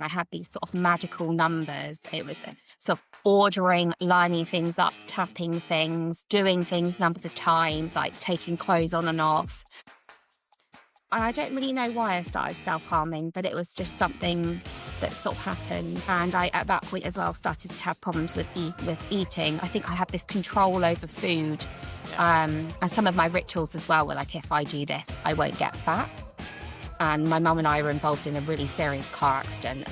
I had these sort of magical numbers. It was sort of ordering, lining things up, tapping things, doing things numbers of times, like taking clothes on and off. And I don't really know why I started self-harming, but it was just something that sort of happened. And I, at that point as well, started to have problems with eating. I think I had this control over food. And some of my rituals as well were like, if I do this, I won't get fat. And my mum and I were involved in a really serious car accident.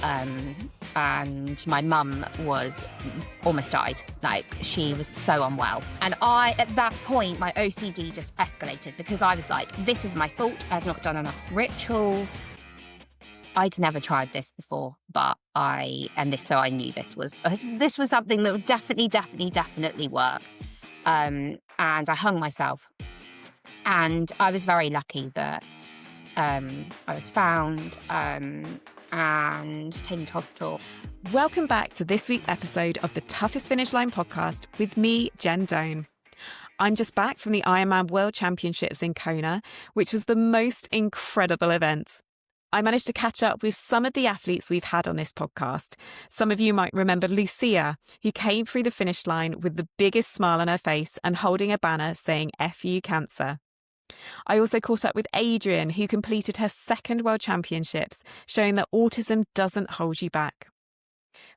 And my mum was almost died. Like, she was so unwell. And at that point, my OCD just escalated because I was like, this is my fault. I've not done enough rituals. I'd never tried this before, so I knew this was something that would definitely work. And I hung myself. And I was very lucky that I was found and taken to hospital. Welcome back to this week's episode of the Toughest Finish Line podcast with me, Jen Doan. I'm just back from the Ironman World Championships in Kona, which was the most incredible event. I managed to catch up with some of the athletes we've had on this podcast. Some of you might remember Lucia, who came through the finish line with the biggest smile on her face and holding a banner saying "F you cancer." I also caught up with Adrian, who completed her second World Championships, showing that autism doesn't hold you back.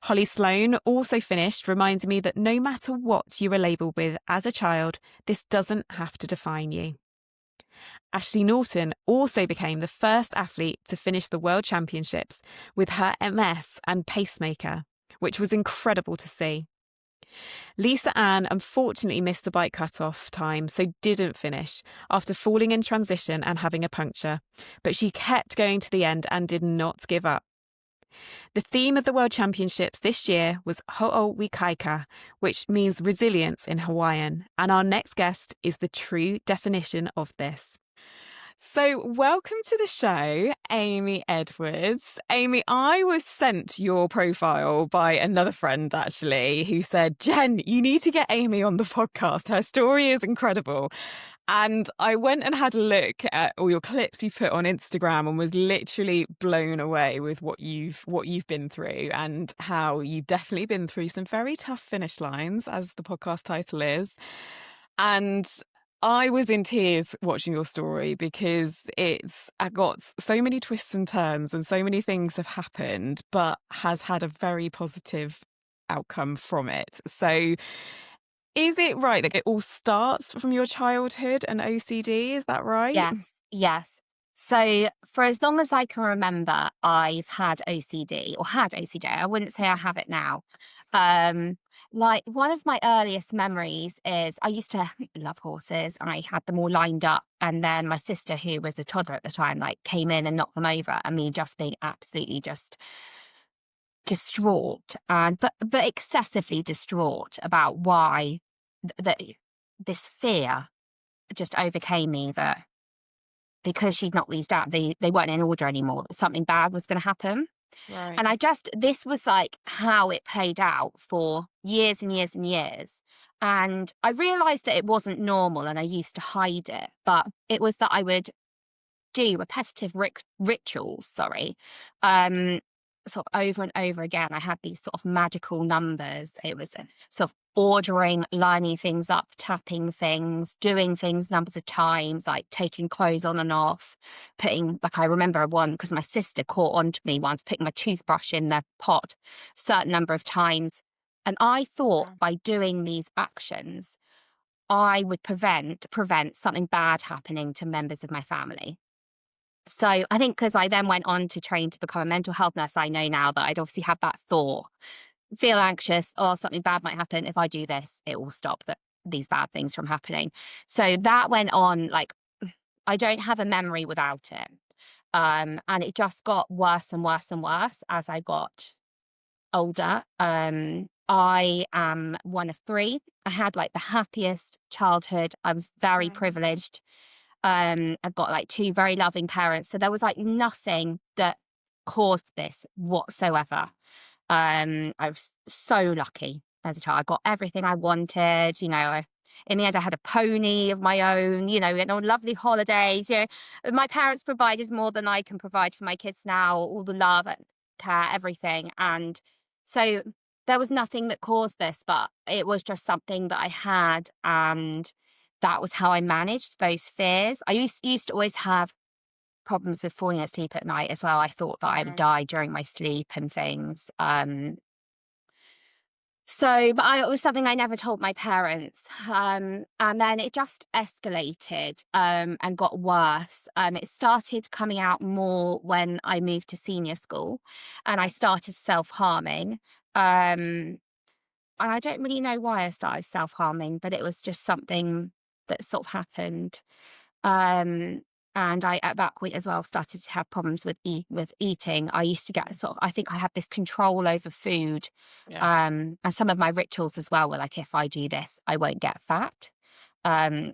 Holly Sloan also finished, reminding me that no matter what you were labelled with as a child, this doesn't have to define you. Ashley Norton also became the first athlete to finish the World Championships with her MS and pacemaker, which was incredible to see. Lisa Ann unfortunately missed the bike cut-off time, so didn't finish after falling in transition and having a puncture, but she kept going to the end and did not give up. The theme of the World Championships this year was Ho'owikaika, which means resilience in Hawaiian, and our next guest is the true definition of this. So welcome to the show, Amy Edwards. Amy, I was sent your profile by another friend, actually, who said, Jen, you need to get Amy on the podcast. Her story is incredible. And I went and had a look at all your clips you put on Instagram and was literally blown away with what you've been through and how you've definitely been through some very tough finish lines, as the podcast title is. And I was in tears watching your story because I got so many twists and turns and so many things have happened, but has had a very positive outcome from it. So is it right that it all starts from your childhood and OCD? Is that right? Yes. So for as long as I can remember, I've had OCD. I wouldn't say I have it now. Like, one of my earliest memories is I used to love horses and I had them all lined up. And then my sister, who was a toddler at the time, like, came in and knocked them over, and me just being absolutely just distraught but excessively distraught about why this fear just overcame me, that because she'd knocked these down, they weren't in order anymore, that something bad was going to happen. Right. And this was like how it played out for years and years and years. And I realized that it wasn't normal and I used to hide it, but it was that I would do repetitive rituals, sort of over and over again. I had these sort of magical numbers. It was sort of ordering, lining things up, tapping things, doing things numbers of times, like taking clothes on and off, I remember one because my sister caught on to me once, putting my toothbrush in the pot a certain number of times. And I thought by doing these actions, I would prevent something bad happening to members of my family. So I think because I then went on to train to become a mental health nurse, I know now that I'd obviously had that thought, feel anxious, or something bad might happen. If I do this, it will stop these bad things from happening. So that went on, like, I don't have a memory without it. And it just got worse and worse and worse as I got older. I am one of three. I had like the happiest childhood. I was very privileged. I've got like two very loving parents. So there was like nothing that caused this whatsoever. I was so lucky as a child. I got everything I wanted. In the end, I had a pony of my own, and on lovely holidays. My parents provided more than I can provide for my kids now, all the love. care, everything. And so there was nothing that caused this, but it was just something that I had. And that was how I managed those fears. I used to always have problems with falling asleep at night as well. I thought that I would Right. die during my sleep and things. But it was something I never told my parents. And then it just escalated and got worse. It started coming out more when I moved to senior school and I started self harming. And I don't really know why I started self harming, but it was just something that sort of happened. Um, and I, at that point as well, started to have problems with eating. I used to get sort of, I think I had this control over food. Yeah. And some of my rituals as well were like, if I do this, I won't get fat. Um,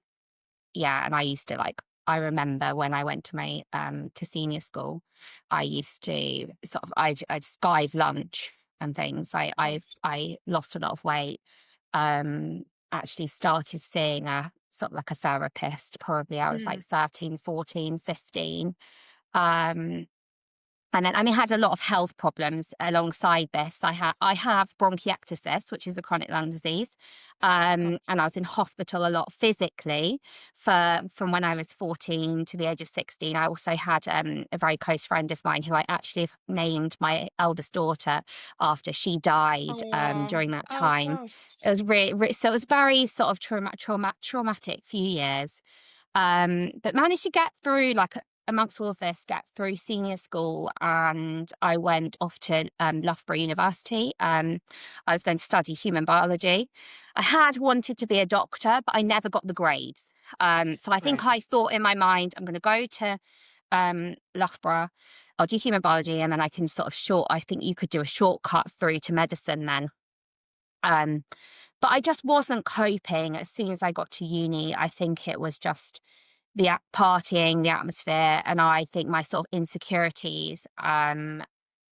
yeah, and I used to like, I remember when I went to my to senior school, I used to sort of I'd skive lunch and things. I lost a lot of weight. um, Actually started seeing a sort of like a therapist. Probably I was like Mm. 13, 14, 15. Um, and then, I mean, had a lot of health problems alongside this. I have bronchiectasis, which is a chronic lung disease, God. and I was in hospital a lot physically for from when I was 14 to the age of 16. I also had a very close friend of mine who I actually have named my eldest daughter after. She died Oh, during that oh time. gosh. It was really, so it was very sort of traumatic few years. But managed to get through, like, amongst all of this, get through senior school, and I went off to Loughborough University. I was going to study human biology. I had wanted to be a doctor, but I never got the grades. So I think Right. I thought in my mind, I'm going to go to Loughborough. I'll do human biology, and then I can sort of I think you could do a shortcut through to medicine then. Um, but I just wasn't coping as soon as I got to uni. I think it was just the partying, the atmosphere, and I think my sort of insecurities.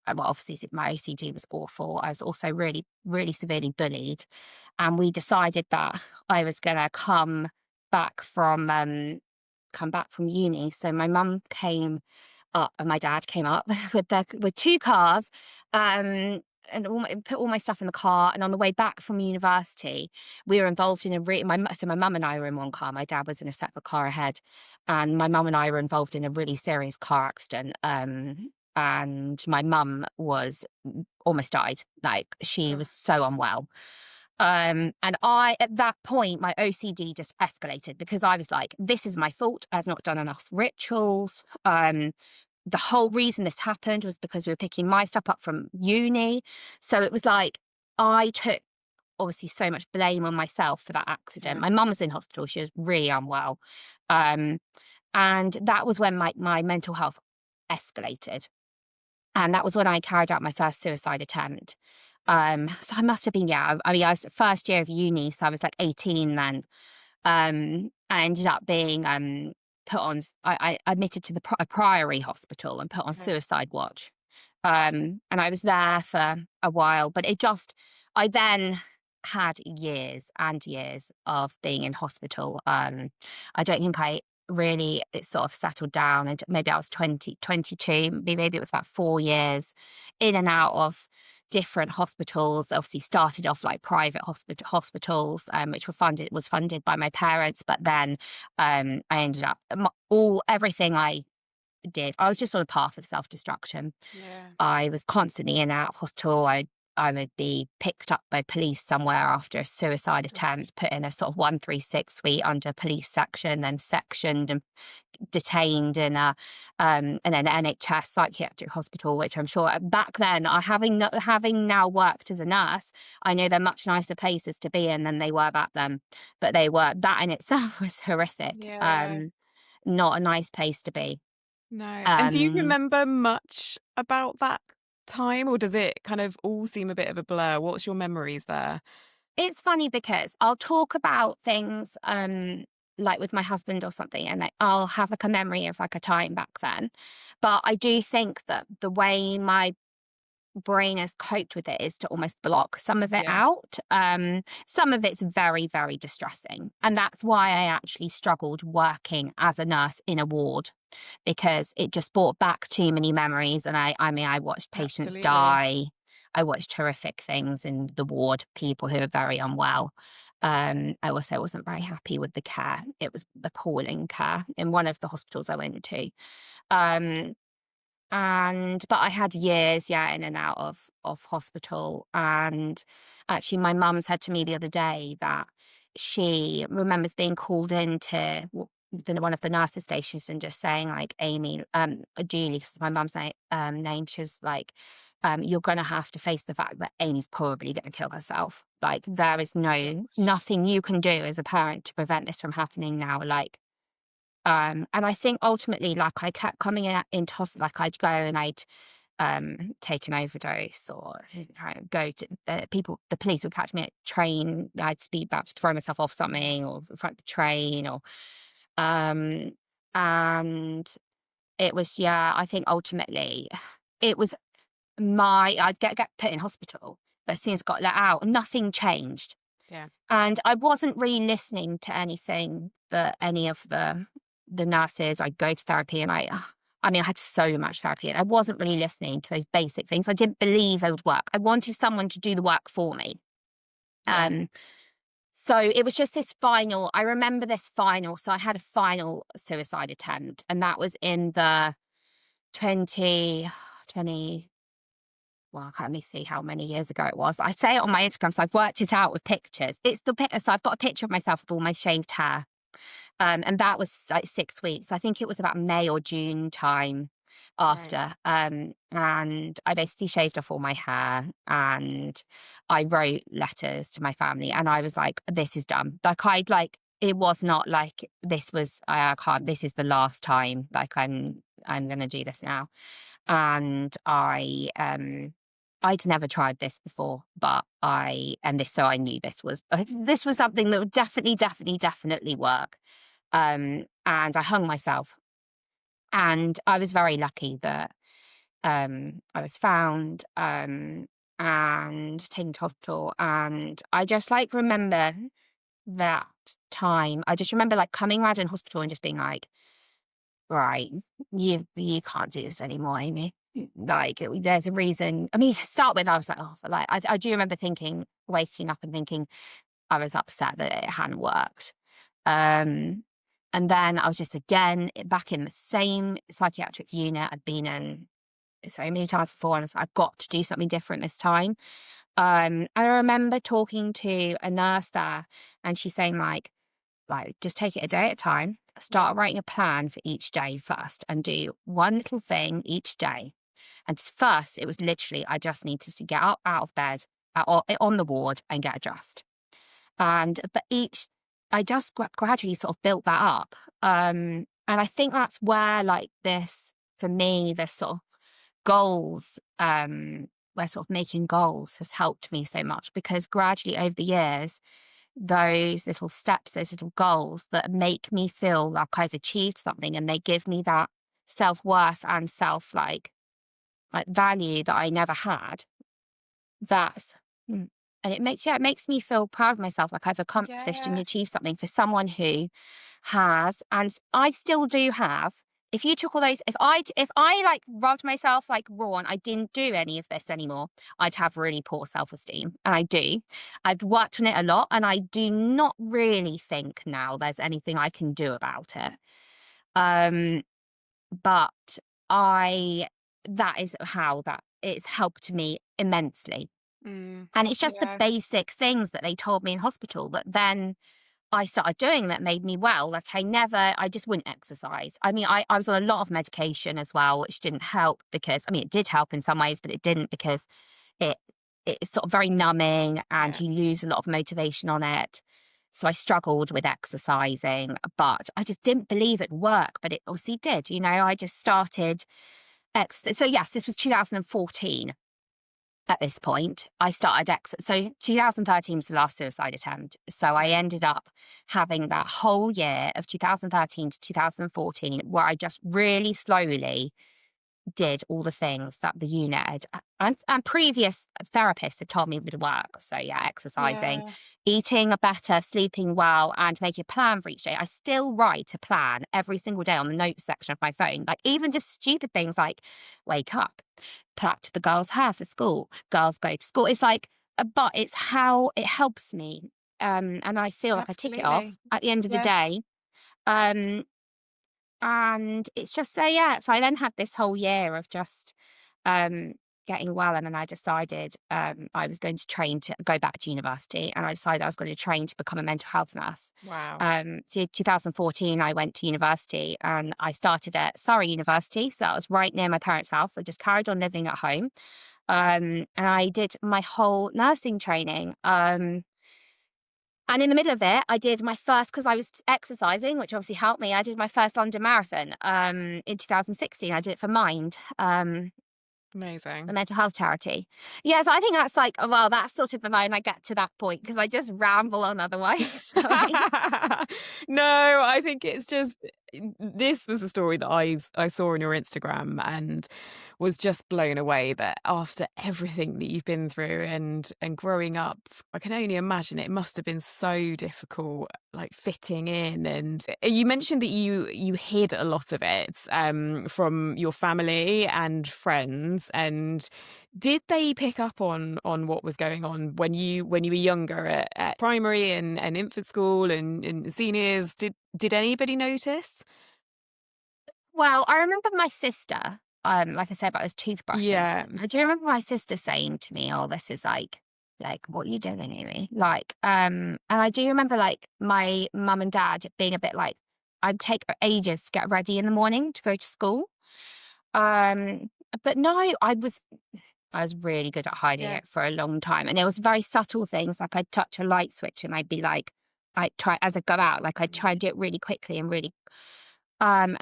Well, obviously my OCD was awful. I was also really, really severely bullied, and we decided that I was going to back from come back from uni. So my mum came up and my dad came up with two cars, and put all my stuff in the car. And on the way back from university, we were involved in so my mum and I were in one car. My dad was in a separate car ahead, and my mum and I were involved in a really serious car accident. And my mum was almost died. Like, she God. was so unwell. And at that point, my OCD just escalated because I was like, this is my fault. I've not done enough rituals. The whole reason this happened was because we were picking my stuff up from uni. So it was like, I took obviously so much blame on myself for that accident. Yeah. My mum was in hospital. She was really unwell. Um, and that was when my mental health escalated. And that was when I carried out my first suicide attempt. So I must have been, yeah, I mean, I was first year of uni, so I was like 18 then. I ended up being put on, I admitted to a Priory hospital and put on Okay. suicide watch. And I was there for a while, but I then had years and years of being in hospital. I don't think it sort of settled down, and maybe I was 20, 22. Maybe it was about 4 years in and out of different hospitals. Obviously started off like private hospitals, which was funded by my parents. But then I ended up everything I did, I was just on a path of self-destruction. Yeah. I was constantly in and out of hospital. I would be picked up by police somewhere after a suicide attempt, put in a sort of 136 suite under police section, then sectioned and detained in an NHS psychiatric hospital, which I'm sure back then, having now worked as a nurse, I know they're much nicer places to be in than they were back then. But that in itself was horrific. Yeah. Not a nice place to be. No. And do you Um, remember much about that time, or does it kind of all seem a bit of a blur? What's your memories there? it's funny because I'll talk about things, like with my husband or something, and I'll have like a memory of like a time back then. But I do think that the way my brain has coped with it is to almost block some of it Yeah. out. Some of it's very, very distressing. And that's why I actually struggled working as a nurse in a ward, because it just brought back too many memories. And I mean, I watched patients Absolutely. die. I watched horrific things in the ward, people who are very unwell. I also wasn't very happy with the care. It was appalling care in one of the hospitals I went to. Um, but I had years, yeah, in and out of hospital. And actually, my mum said to me the other day that she remembers being called into one of the nurses stations and just saying like, Amy, Julie, because my mum's name, she was like, you're going to have to face the fact that Amy's probably going to kill herself. Like, there is nothing you can do as a parent to prevent this from happening now. Like, and I think ultimately, like, I kept coming into hospital, like, I'd go and I'd take an overdose, or go to the police would catch me at train. I'd be about to throw myself off something or in front of the train, or, um, and it was, yeah, I think ultimately it was I'd get put in hospital, but as soon as I got let out, nothing changed. Yeah. And I wasn't really listening to anything that any of the nurses. I'd go to therapy, and I mean, I had so much therapy, and I wasn't really listening to those basic things. I didn't believe they would work. I wanted someone to do the work for me. Yeah. Um, so it was just this final, I remember this final. So I had a final suicide attempt, and that was in the 2020. Well, let me see how many years ago it was. I say it on my Instagram, so I've worked it out with pictures. It's the picture. So I've got a picture of myself with all my shaved hair. And that was like 6 weeks. I think it was about May or June time Right. after. And I basically shaved off all my hair, and I wrote letters to my family, and I was like, this is done. It was not like this was, I can't, this is the last time. Like, I'm going to do this now. And I'd never tried this before, but so I knew this was something that would definitely work. And I hung myself, and I was very lucky that I was found and taken to hospital. And I just like remember that time. I just remember like coming out in hospital and just being like, right, you can't do this anymore, Amy. Like, there's a reason. I mean, to start with, I was like, oh, but like I do remember thinking, waking up and thinking I was upset that it hadn't worked. Um, and then I was just again back in the same psychiatric unit I'd been in so many times before, and I was like, I've got to do something different this time. I remember talking to a nurse there, and she's saying like just take it a day at a time. Yeah. Start writing a plan for each day first, and do one little thing each day. And first, it was literally I just needed to get up out of bed on the ward and get dressed. But I just gradually sort of built that up. And I think that's where like this, for me, this sort of goals, where sort of making goals has helped me so much, because gradually over the years, those little steps, those little goals that make me feel like I've achieved something, and they give me that self-worth and like value that I never had. That's and it makes me feel proud of myself, like I've Yeah. accomplished and Yeah. achieved something for someone who has, and I still do have. If you took all those, if I like rubbed myself like raw and I didn't do any of this anymore, I'd have really poor self-esteem. And I do. I've worked on it a lot, and I do not really think now there's anything I can do about it. Um, but I that is how that it's helped me immensely. Mm. And it's just the Yeah. basic things that they told me in hospital that then I started doing that made me well. Like, I just wouldn't exercise. I mean, I was on a lot of medication as well, which didn't help, because, I mean, it did help in some ways, but it didn't, because it, it's sort of very numbing, and Yeah. you lose a lot of motivation on it. So I struggled with exercising, but I just didn't believe it would work, but it obviously did. I just started exercise. So yes, this was 2014. At this point, I started so 2013 was the last suicide attempt. So I Right. ended up having that whole year of 2013 to 2014 where I just really slowly did all the things that the unit and previous therapists had told me would work. So yeah, exercising, Yeah. eating better, sleeping well, and making a plan for each day. I still write a plan every single day on the notes section of my phone. Like even just stupid things like wake up, plait the girls' hair for school, girls go to school. It's like, but it's how it helps me. And I feel like I tick it off Absolutely. at the end of the Yeah. day. Um, and it's just so, yeah. So I then had this whole year of just um, getting well. And then I decided I was going to train to go back to university. And I decided I was going to train to become a mental health nurse. Wow. So 2014, I went to university and I started at Surrey University. So that was right near my parents' house. I just carried on living at home. And I did my whole nursing training. And in the middle of it, I did my first, because I was exercising, which obviously helped me. I did my first London Marathon in 2016. I did it for Mind, the Amazing. mental health charity. Yeah, so I think that's like, oh, well, that's sort of the moment I get to that point because I just ramble on otherwise. Sorry. No, I think it's just this was a story that I saw on your Instagram and was just blown away that after everything that you've been through and growing up, I can only imagine it must have been so difficult, like fitting in. And you mentioned that you hid a lot of it from your family and friends. And did they pick up on what was going on when you were younger at primary and infant school and seniors? Did anybody notice? Well, I remember my sister, like I said about those toothbrush Yeah, incident. I do remember my sister saying to me, "Oh, this is like what are you doing, Amy?" Like, and I do remember like my mum and dad being a bit like, I'd take ages to get ready in the morning to go to school. Um, but no, I was really good at hiding yeah. it for a long time, and it was very subtle things. Like I'd touch a light switch, and I'd be like, I try as I got out, like I'd try and do it really quickly and really. And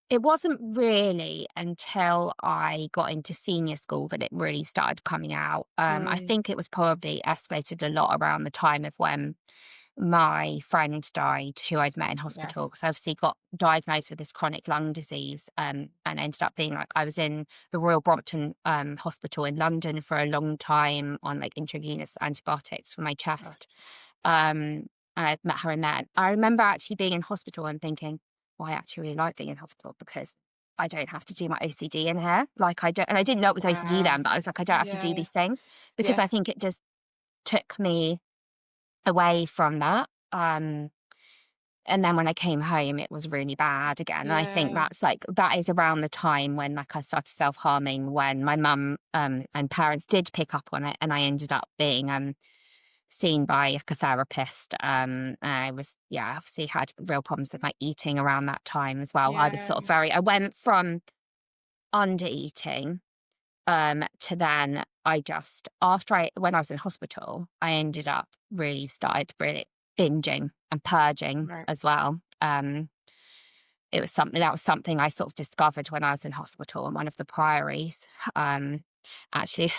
it wasn't really until I got into senior school that it really started coming out. I Mm, think it was probably escalated a lot around the time of when my friend died, who I'd met in yeah. hospital. Because I obviously got diagnosed with this chronic lung disease, and ended up being like I was in the Royal Brompton Hospital in London for a long time on like intravenous antibiotics for my chest. Gosh. Um, and I met her in there. I remember actually being in hospital and thinking, well, I actually really like being in hospital because I don't have to do my OCD in here. Like I don't, and I didn't know it was OCD Wow. then, but I was like, I don't have to do Yeah. these things because Yeah. I think it just took me away from that. And then when I came home, it was really bad again. And I think Yeah. that is around the time when like I started self-harming, when my mum and parents did pick up on it, and I ended up being seen by like a therapist. I was, yeah, obviously had real problems with my eating around that time as well. I was Yeah. sort of I went from under eating to then I just, when I was in hospital, I ended up started really binging and purging Right. as well. That was something I sort of discovered when I was in hospital in one of the priories. Actually,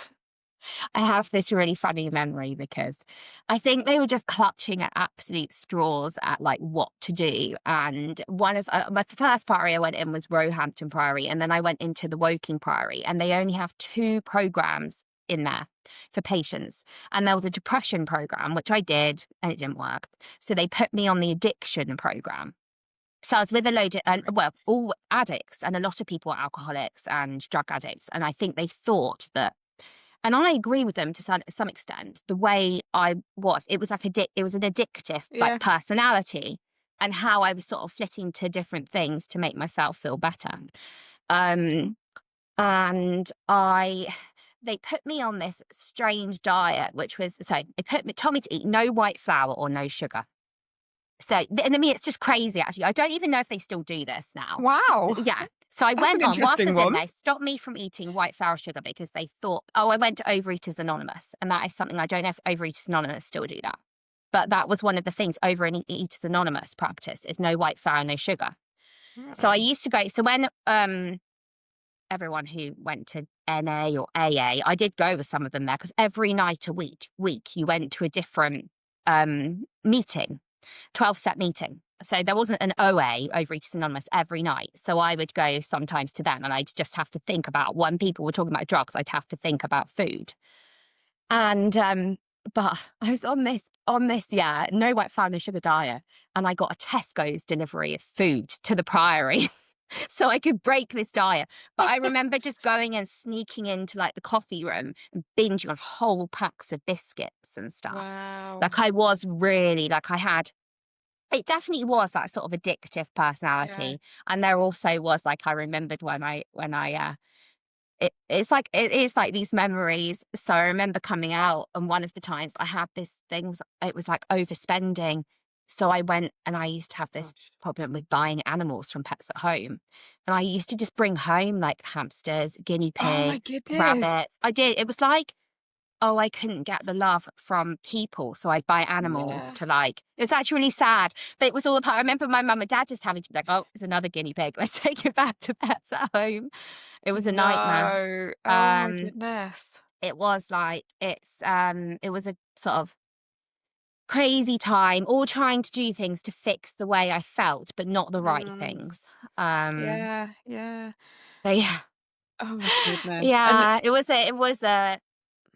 I have this really funny memory because I think they were just clutching at absolute straws at like what to do. And one of my first priory I went in was Roehampton Priory, and then I went into the Woking Priory, and they only have two programs in there for patients. And there was a depression program, which I did, and it didn't work. So they put me on the addiction program. So I was with a load of, Right. well, all addicts, and a lot of people are alcoholics and drug addicts. And I think they thought that, and I agree with them to some extent. The way I was, it was like it was an addictive like Yeah. personality, and how I was sort of flitting to different things to make myself feel better. Um, and they put me on this strange diet, which was so told me to eat no white flour or no sugar. So, and I mean, it's just crazy, actually. I don't even know if they still do this now. So, Wow. yeah. So I That's an went on, whilst I interesting was in one. there, stopped me from eating white flour sugar because they thought, oh, I went to Overeaters Anonymous. And that is something I don't know if Overeaters Anonymous still do that. But that was one of the things Overeaters Anonymous practice is no white flour, no sugar. So I Right. used to go, so when everyone who went to NA or AA, I did go with some of them there because every night a week you went to a different meeting, 12-step meeting. So there wasn't an OA, Overeaters Anonymous, every night. So I would go sometimes to them and I'd just have to think about when people were talking about drugs, I'd have to think about food. And but I was on this, yeah, no white flour, no sugar diet. And I got a Tesco's delivery of food to the Priory. So I could break this diet. But I remember just going and sneaking into like the coffee room and binging on whole packs of biscuits and stuff. Wow. Like I was really like I had it definitely was that sort of addictive Yeah. personality. And there also was like I remembered when I it's like it is like these memories. So I remember coming out and one of the times I had this thing was it was like overspending. So I went and I used to have this Gosh. problem with buying animals from Pets at Home. And I used to just bring home like hamsters, guinea Oh my pigs, goodness. rabbits. I did. It was like, oh, I couldn't get the love from people. So I'd buy animals Yeah. to like, it was actually really sad, but it was all a part. I remember my mum and dad just having to be like, oh, it's another guinea pig. Let's take it back to Pets at Home. It was a nightmare. No. Oh my Um, goodness. it was like it was a sort of crazy time, all trying to do things to fix the way I felt, but not the right Mm. things. Um, Yeah, yeah. so yeah, Oh my goodness. And yeah, it was a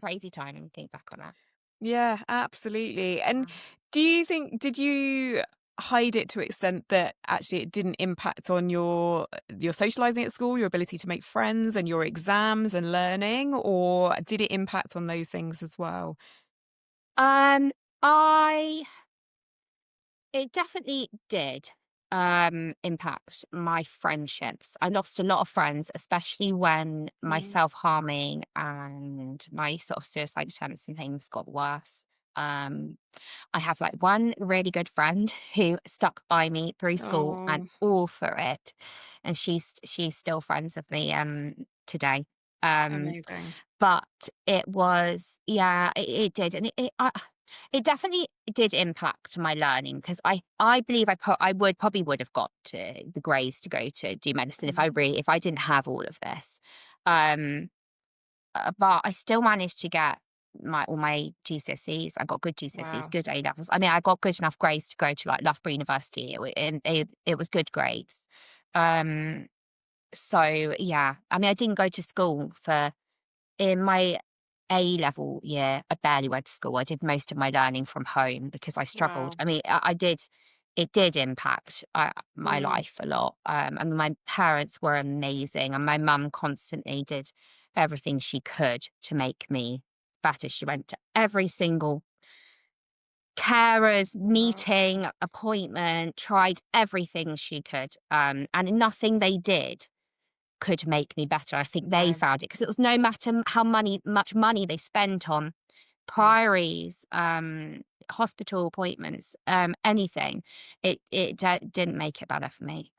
crazy time when you think back on that. yeah, absolutely. And do you think did you hide it to an extent that actually it didn't impact on your socializing at school, your ability to make friends and your exams and learning, or did it impact on those things as well? Um, I It definitely did impact my friendships. I lost a lot of friends, especially when my Mm. self-harming and my sort of suicide attempts and things got worse. Um, I have like one really good friend who stuck by me through school and Oh, all through it, and she's still friends with me today. Um, amazing. but it was, yeah, it did, and it definitely did impact my learning because I believe I would probably would have got to the grades to go to do medicine Mm. if I didn't have all of this. Um, but I still managed to get all my GCSEs. I got good GCSEs, Wow. good A levels. I mean, I got good enough grades to go to like Loughborough University, and it was good grades. Um, so yeah, I mean, I didn't go to school for in my A level year. I barely went to school. I did most of my learning from home because I struggled. Wow. I mean, I did. It did impact my Mm. life a lot. And my parents were amazing, and my mum constantly did everything she could to make me better. She went to every single carers Oh, meeting, appointment, tried everything she could, and nothing they did could make me better. I think they no. found it because it was no matter how much money they spent on Yeah. priories, hospital appointments, anything, didn't make it better for me.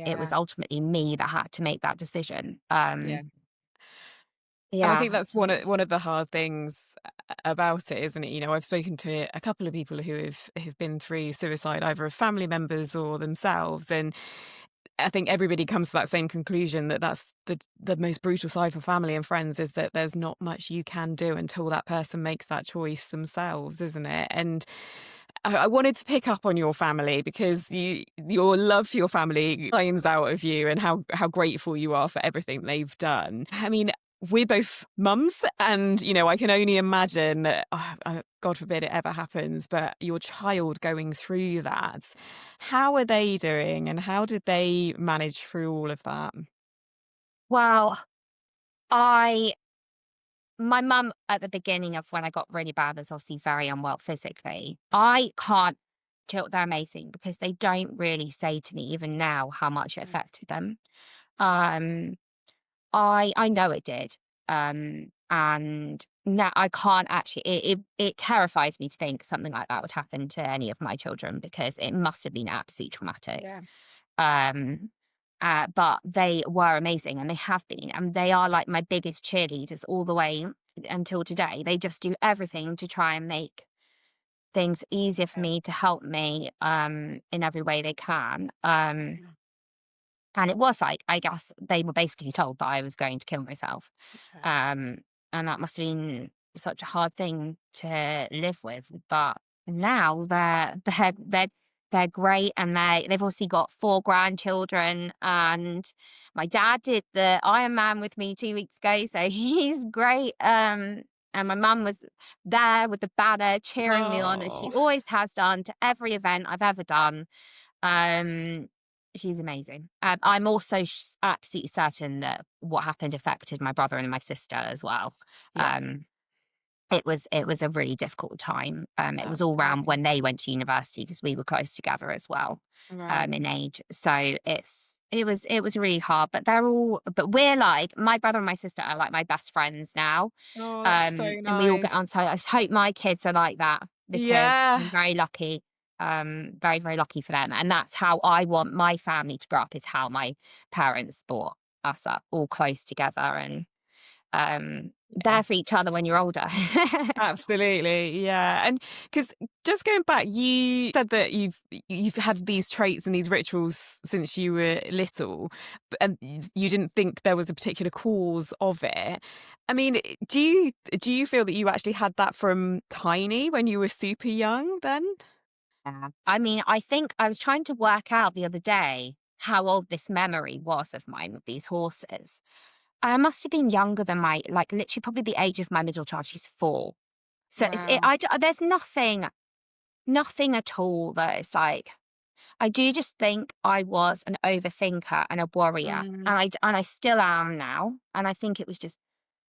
It was Yeah. ultimately me that had to make that decision. Yeah. And I Yeah, think that's so one of the hard things about it, isn't it? You know, I've spoken to a couple of people who have been through suicide, either of family members or themselves, and I think everybody comes to that same conclusion that that's the most brutal side for family and friends is that there's not much you can do until that person makes that choice themselves, isn't it? And I wanted to pick up on your family because your love for your family shines out of you and how grateful you are for everything they've done. I mean, we're both mums, and you know, I can only imagine, God forbid it ever happens, but your child going through that. How are they doing, and how did they manage through all of that? well, I my mum at the beginning of when I got really bad was obviously very unwell physically. I can't tilt they're amazing because they don't really say to me even now how much it Mm. affected them. Um, I know it did. And now I can't actually it terrifies me to think something like that would happen to any of my children because it must have been absolutely traumatic. Yeah. Um, but they were amazing and they have been, and they are like my biggest cheerleaders all the way until today. They just do everything to try and make things easier for Yeah. me, to help me in every way they can. Mm. And it was like, I guess they were basically told that I was going to kill myself. Okay. Um, and that must have been such a hard thing to live with. But now they're they're great, and they've obviously got 4 grandchildren, and my dad did the Ironman with me 2 weeks ago, so he's great, and my mum was there with the banner cheering me on, as she Oh, always has done to every event I've ever done. Um, she's amazing. I'm also absolutely certain that what happened affected my brother and my sister as well. yeah, Um, it was a really difficult time. It was all around absolutely. when they went to university because we were close together as well, Right. in age. So it was really hard. But we're like my brother and my sister are like my best friends now. Oh, that's so And we all get nice. on. So I just hope my kids are like that because Yeah. I'm very lucky. Very, very lucky for them. And that's how I want my family to grow up, is how my parents brought us up, all close together and Yeah. there for each other when you're older. Absolutely, yeah, and because just going back, you said that you've had these traits and these rituals since you were little, and you didn't think there was a particular cause of it. I mean, do you feel that you actually had that from tiny when you were super young then? Yeah. I mean, I think I was trying to work out the other day how old this memory was of mine with these horses. I must have been younger than my, like, literally probably the age of my middle child. She's 4. So Wow. there's nothing at all that is like, I do just think I was an overthinker and a worrier. Mm, And I still am now. And I think it was just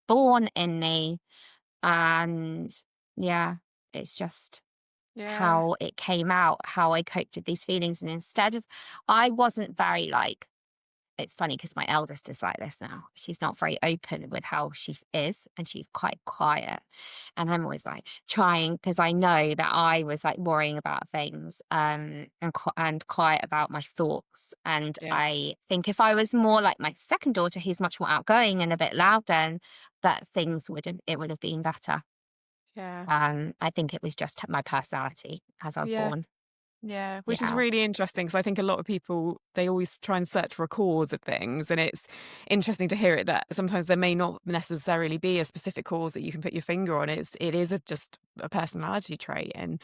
born in me. And yeah, it's just yeah. how it came out, how I coped with these feelings. And instead of, I wasn't very like, it's funny because my eldest is like this now. She's not very open with how she is, and she's quite quiet. And I'm always like trying, because I know that I was like worrying about things, and quiet about my thoughts. And Yeah. I think if I was more like my second daughter, who's much more outgoing and a bit louder, and that things would have been better. Yeah. I think it was just my personality as I was Yeah. born. Yeah, which is Yeah. really interesting because I think a lot of people they always try and search for a cause of things, and it's interesting to hear it that sometimes there may not necessarily be a specific cause that you can put your finger on. It is just a personality trait, and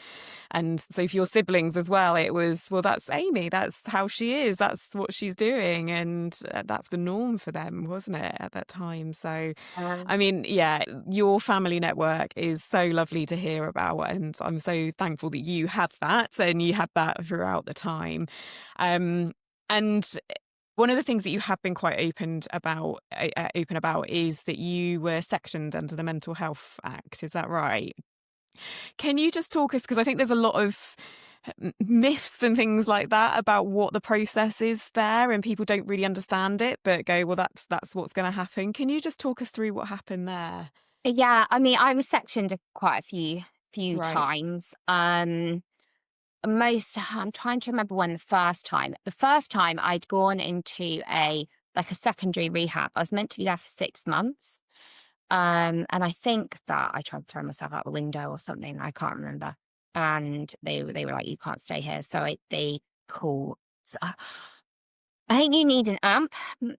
so for your siblings as well, it was well that's Amy, that's how she is, that's what she's doing, and that's the norm for them, wasn't it, at that time? So I mean, yeah, your family network is so lovely to hear about, and I'm so thankful that you have that and you had that throughout the time. And one of the things that you have been quite open about is that you were sectioned under the Mental Health Act. Is that right? Can you just talk us because I think there's a lot of myths and things like that about what the process is there, and people don't really understand it, but go, well, that's what's going to happen. Can you just talk us through what happened there? Yeah, I mean, I was sectioned quite a few Right. times. I'm trying to remember when the first time I'd gone into a secondary rehab. I was meant to be there for 6 months. And I think that I tried to throw myself out the window or something. I can't remember. And they were like, "You can't stay here." So they called. I think you need an AMP,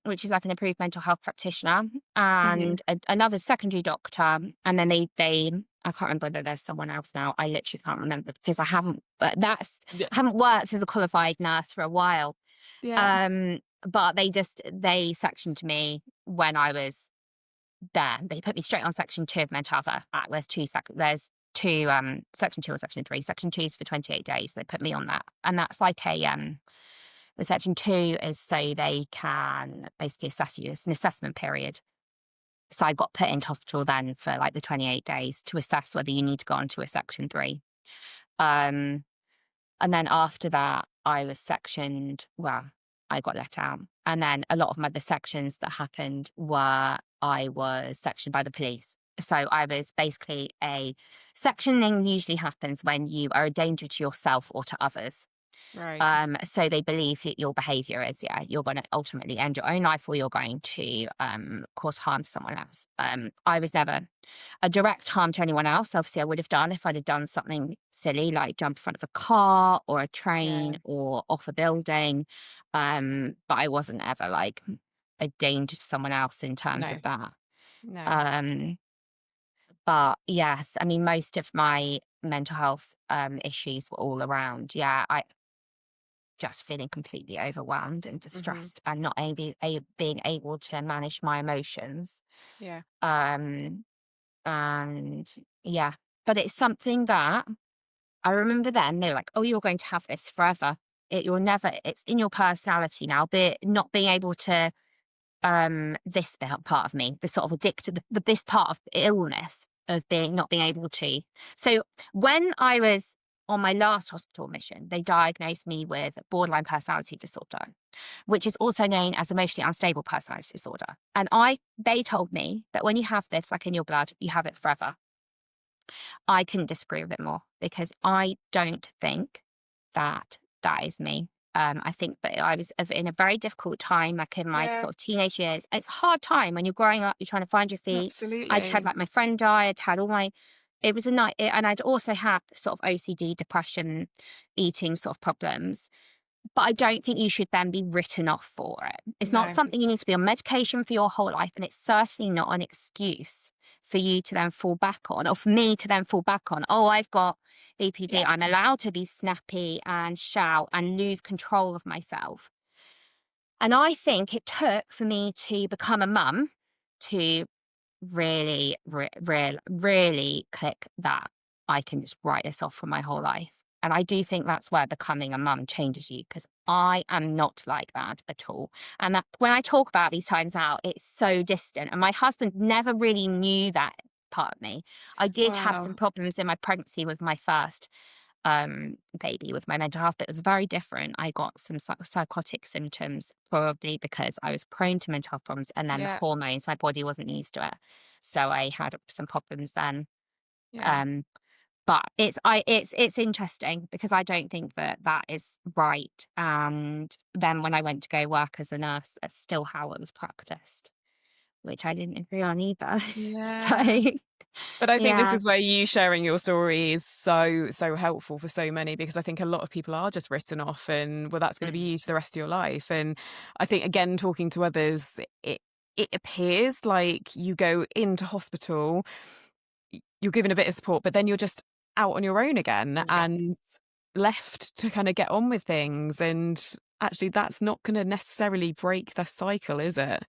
which is like an approved mental health practitioner, Hmm. and another secondary doctor. And then they I can't remember whether there's someone else now. I literally can't remember because Yeah. I haven't worked as a qualified nurse for a while. Yeah. But they sectioned me when I was there. They put me straight on section 2 of mental health act. There's two section 2 or section 3. Section 2 is for 28 days. They put me on that, and that's like a the section 2 is so they can basically assess you. It's an assessment period. So I got put into hospital then for like the 28 days to assess whether you need to go on to a section 3. Um, and then after that, I was sectioned. Well, I got let out. And then a lot of the sections that happened were I was sectioned by the police. So I was basically sectioning usually happens when you are a danger to yourself or to others. Right. So they believe that your behavior is, yeah, you're going to ultimately end your own life or you're going to cause harm to someone else. I was never a direct harm to anyone else. Obviously, I would have done if I'd have done something silly like jump in front of a car or a Yeah. train or off a building. But I wasn't ever like a danger to someone else in terms No. of that. No. Um, but yes, I mean, most of my mental health issues were all around. Yeah, just feeling completely overwhelmed and Mhm. distressed and not being able to manage my emotions. Yeah. Um, and yeah, but it's something that I remember then they were like, "Oh, you're going to have this forever. You're never. It's in your personality now." But not being able to, this part of me, the sort of addicted, this part of illness of being not being able to. So when I was on my last hospital admission, they diagnosed me with borderline personality disorder, which is also known as emotionally unstable personality disorder. And they told me that when you have this, like in your blood, you have it forever. I couldn't disagree with it more because I don't think that that is me. I think that I was in a very difficult time, like in my Yeah, sort of teenage years. It's a hard time when you're growing up, you're trying to find your feet. I'd had absolutely. like my friend die, I'd had all my, it was a night, and I'd also had sort of OCD, depression, eating sort of problems. But I don't think you should then be written off for it. It's not No. something you need to be on medication for your whole life, and it's certainly not an excuse for you to then fall back on, or for me to then fall back on. Oh, I've got BPD. Yeah. I'm allowed to be snappy and shout and lose control of myself. And I think it took for me to become a mum to really, really click that I can just write this off for my whole life. And I do think that's where becoming a mum changes you because I am not like that at all. And that when I talk about these times out, it's so distant. And my husband never really knew that part of me. I did have some Wow. problems in my pregnancy with my first baby with my mental health, but it was very different. I got some psychotic symptoms, probably because I was prone to mental health problems, and then the Yeah. hormones, my body wasn't used to it. So I had some problems then. Yeah. Um, but it's interesting because I don't think that that is right. And then when I went to go work as a nurse, that's still how it was practiced, which I didn't agree on either. So Yeah. But I think this yeah. is where you sharing your story is so, so helpful for so many because I think a lot of people are just written off and, well, that's going to be Mm, you for the rest of your life. And I think, again, talking to others, it, it appears like you go into hospital, you're given a bit of support, but then you're just out on your own again yeah. and left to kind of get on with things. And actually, that's not going to necessarily break the cycle, is it?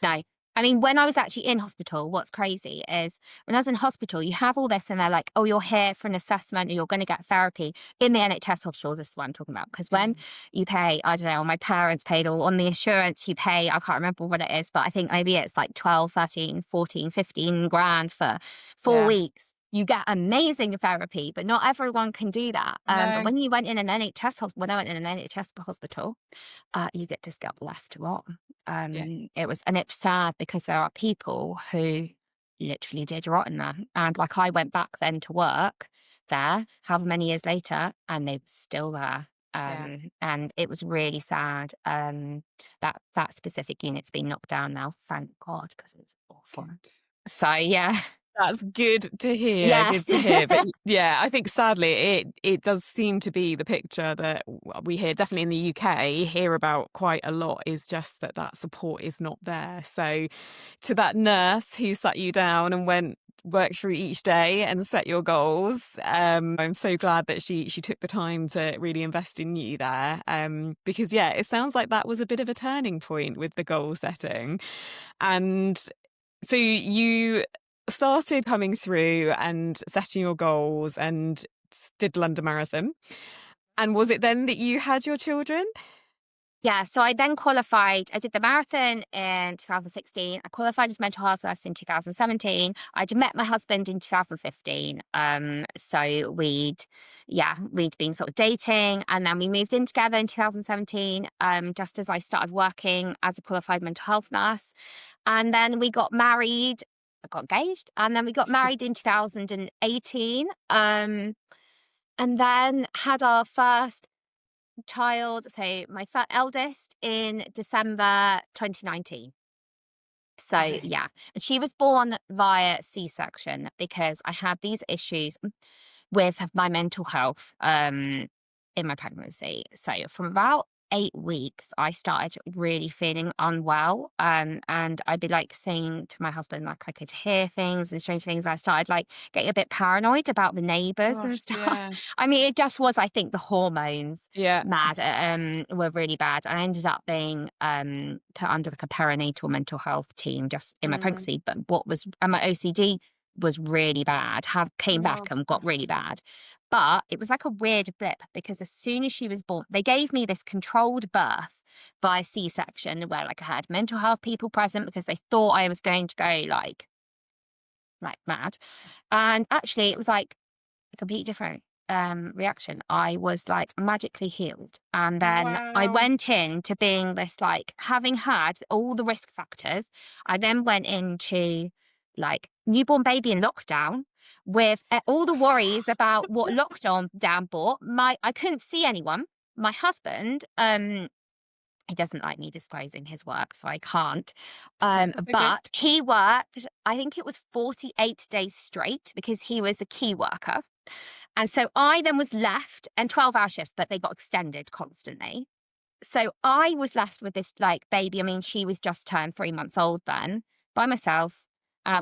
No. I mean, when I was actually in hospital, what's crazy is when I was in hospital, you have all this and they're like, oh, you're here for an assessment or you're going to get therapy in the NHS hospitals. This is what I'm talking about. Because when Mm. you pay, I don't know, my parents paid all on the insurance, you pay, I can't remember what it is, but I think maybe it's like 12, 13, 14, 15 grand for 4 weeks. You get amazing therapy, but not everyone can do that. But No. when you went in an NHS, when I went in an NHS hospital, you get just get left to rot. Yeah. And it's sad because there are people who literally did rot in there. And like I went back then to work there, however many years later, and they were still there. Yeah. And it was really sad. That specific unit's been knocked down now, thank God, because it's awful. Good. So yeah, That's good to hear, yes, good to hear. But yeah, I think sadly it does seem to be the picture that we hear, definitely in the UK, hear about quite a lot, is just that that support is not there. So to that nurse who sat you down and worked through each day and set your goals, I'm so glad that she took the time to really invest in you there. Because yeah, it sounds like that was a bit of a turning point with the goal setting. And so you started coming through and setting your goals and did the London Marathon. And was it then that you had your children? Yeah, so I then qualified. I did the marathon in 2016. I qualified as mental health nurse in 2017. I'd met my husband in 2015. So we'd been sort of dating, and then we moved in together in 2017. Just as I started working as a qualified mental health nurse, and then we got married. I got engaged, and then we got married in 2018. And then had our first child, so my eldest in December 2019. So Okay. yeah, and she was born via C-section because I had these issues with my mental health in my pregnancy. So from about 8 weeks, I started really feeling unwell. And I'd be like saying to my husband, like I could hear things and strange things. I started like getting a bit paranoid about the neighbors and Gosh, stuff. yeah. I mean, it just was, I think the hormones Yeah. were really bad. I ended up being put under like a perinatal mental health team just in my Mm. pregnancy. But and my OCD was really bad, have came Oh, back and got really gosh. bad. But it was like a weird blip because as soon as she was born, they gave me this controlled birth via C-section where like I had mental health people present because they thought I was going to go like mad. And actually it was like a completely different reaction. I was like magically healed. And then I Wow. went into being this like having had all the risk factors, I then went into like newborn baby in lockdown with all the worries about what lockdown down brought. I couldn't see anyone. My husband, he doesn't like me disclosing his work, so I can't. That's okay. But he worked, I think it was 48 days straight because he was a key worker. And so I then was left, and 12-hour shifts, but they got extended constantly. So I was left with this like baby. I mean, she was just turned 3 months old then, by myself,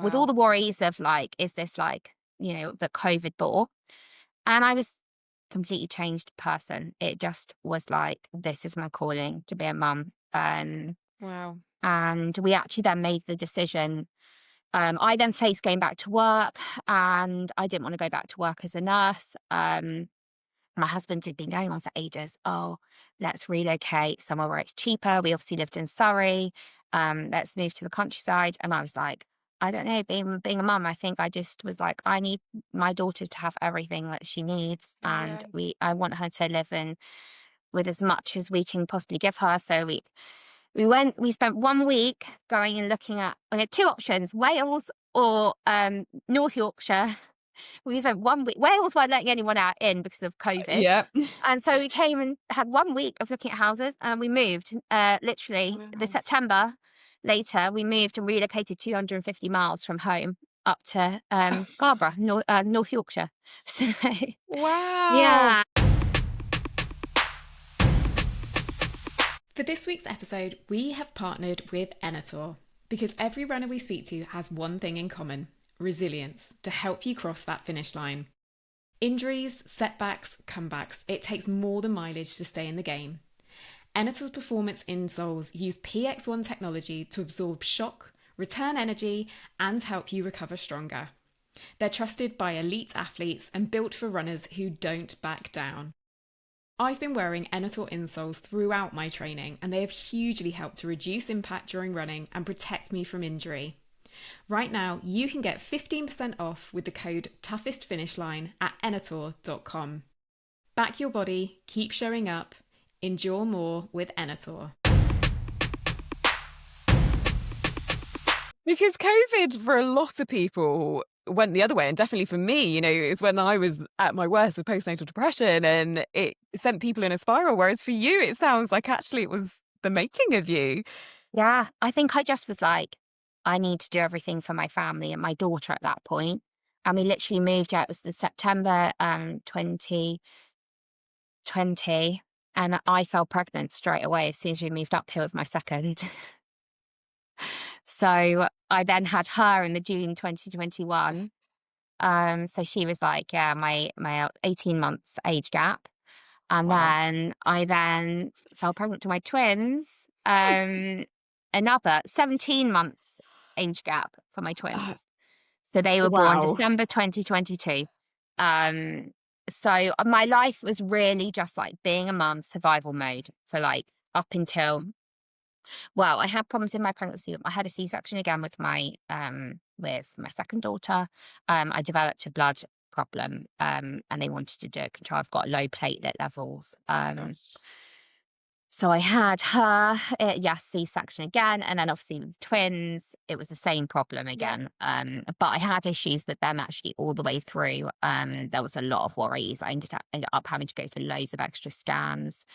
with all Wow. the worries of like, is this like, the COVID bore? And I was completely changed person. It just was like, this is my calling to be a mum. Wow. And we actually then made the decision. I then faced going back to work, and I didn't want to go back to work as a nurse. My husband had been going on for ages. Oh, let's relocate somewhere where it's cheaper. We obviously lived in Surrey. Let's move to the countryside. And I was like, I don't know, being a mum, I think I just was like, I need my daughter to have everything that she needs. And Yeah. I want her to live in with as much as we can possibly give her. So we spent 1 week going and looking at, we had two options, Wales or North Yorkshire. We spent 1 week. Wales weren't letting anyone out in because of COVID. Yeah. And so we came and had 1 week of looking at houses, and we moved literally the Wow. September later. We moved and relocated 250 miles from home up to Scarborough, North Yorkshire. So, Wow. yeah. For this week's episode, we have partnered with Enator because every runner we speak to has one thing in common: resilience to help you cross that finish line. Injuries, setbacks, comebacks, it takes more than mileage to stay in the game. Enator's performance insoles use PX1 technology to absorb shock, return energy, and help you recover stronger. They're trusted by elite athletes and built for runners who don't back down. I've been wearing Enator insoles throughout my training, and they have hugely helped to reduce impact during running and protect me from injury. Right now, you can get 15% off with the code ToughestFinishLine at enator.com. Back your body, keep showing up, endure more with Enator. Because COVID, for a lot of people, went the other way. And definitely for me, it was when I was at my worst with postnatal depression, and it sent people in a spiral. Whereas for you, it sounds like actually it was the making of you. Yeah. I think I just was like, I need to do everything for my family and my daughter at that point. And we literally moved out. It was the September 2020. And I fell pregnant straight away as soon as we moved up here with my second. So I then had her in the June 2021. So she was like, yeah, my 18 months age gap. And Wow. then I then fell pregnant to my twins. Another 17 months age gap for my Uh, twins. So they were born wow. December 2022. Um, so my life was really just like being a mum, survival mode for like up until, well, I had problems in my pregnancy. I had a C-section again with my second daughter. I developed a blood problem, and they wanted to do a control. I've got low platelet levels. Gosh. So I had her, yes, C-section again, and then obviously with twins, it was the same problem Yeah. again. But I had issues with them actually all the way through. There was a lot of worries. I ended up having to go for loads of extra scans.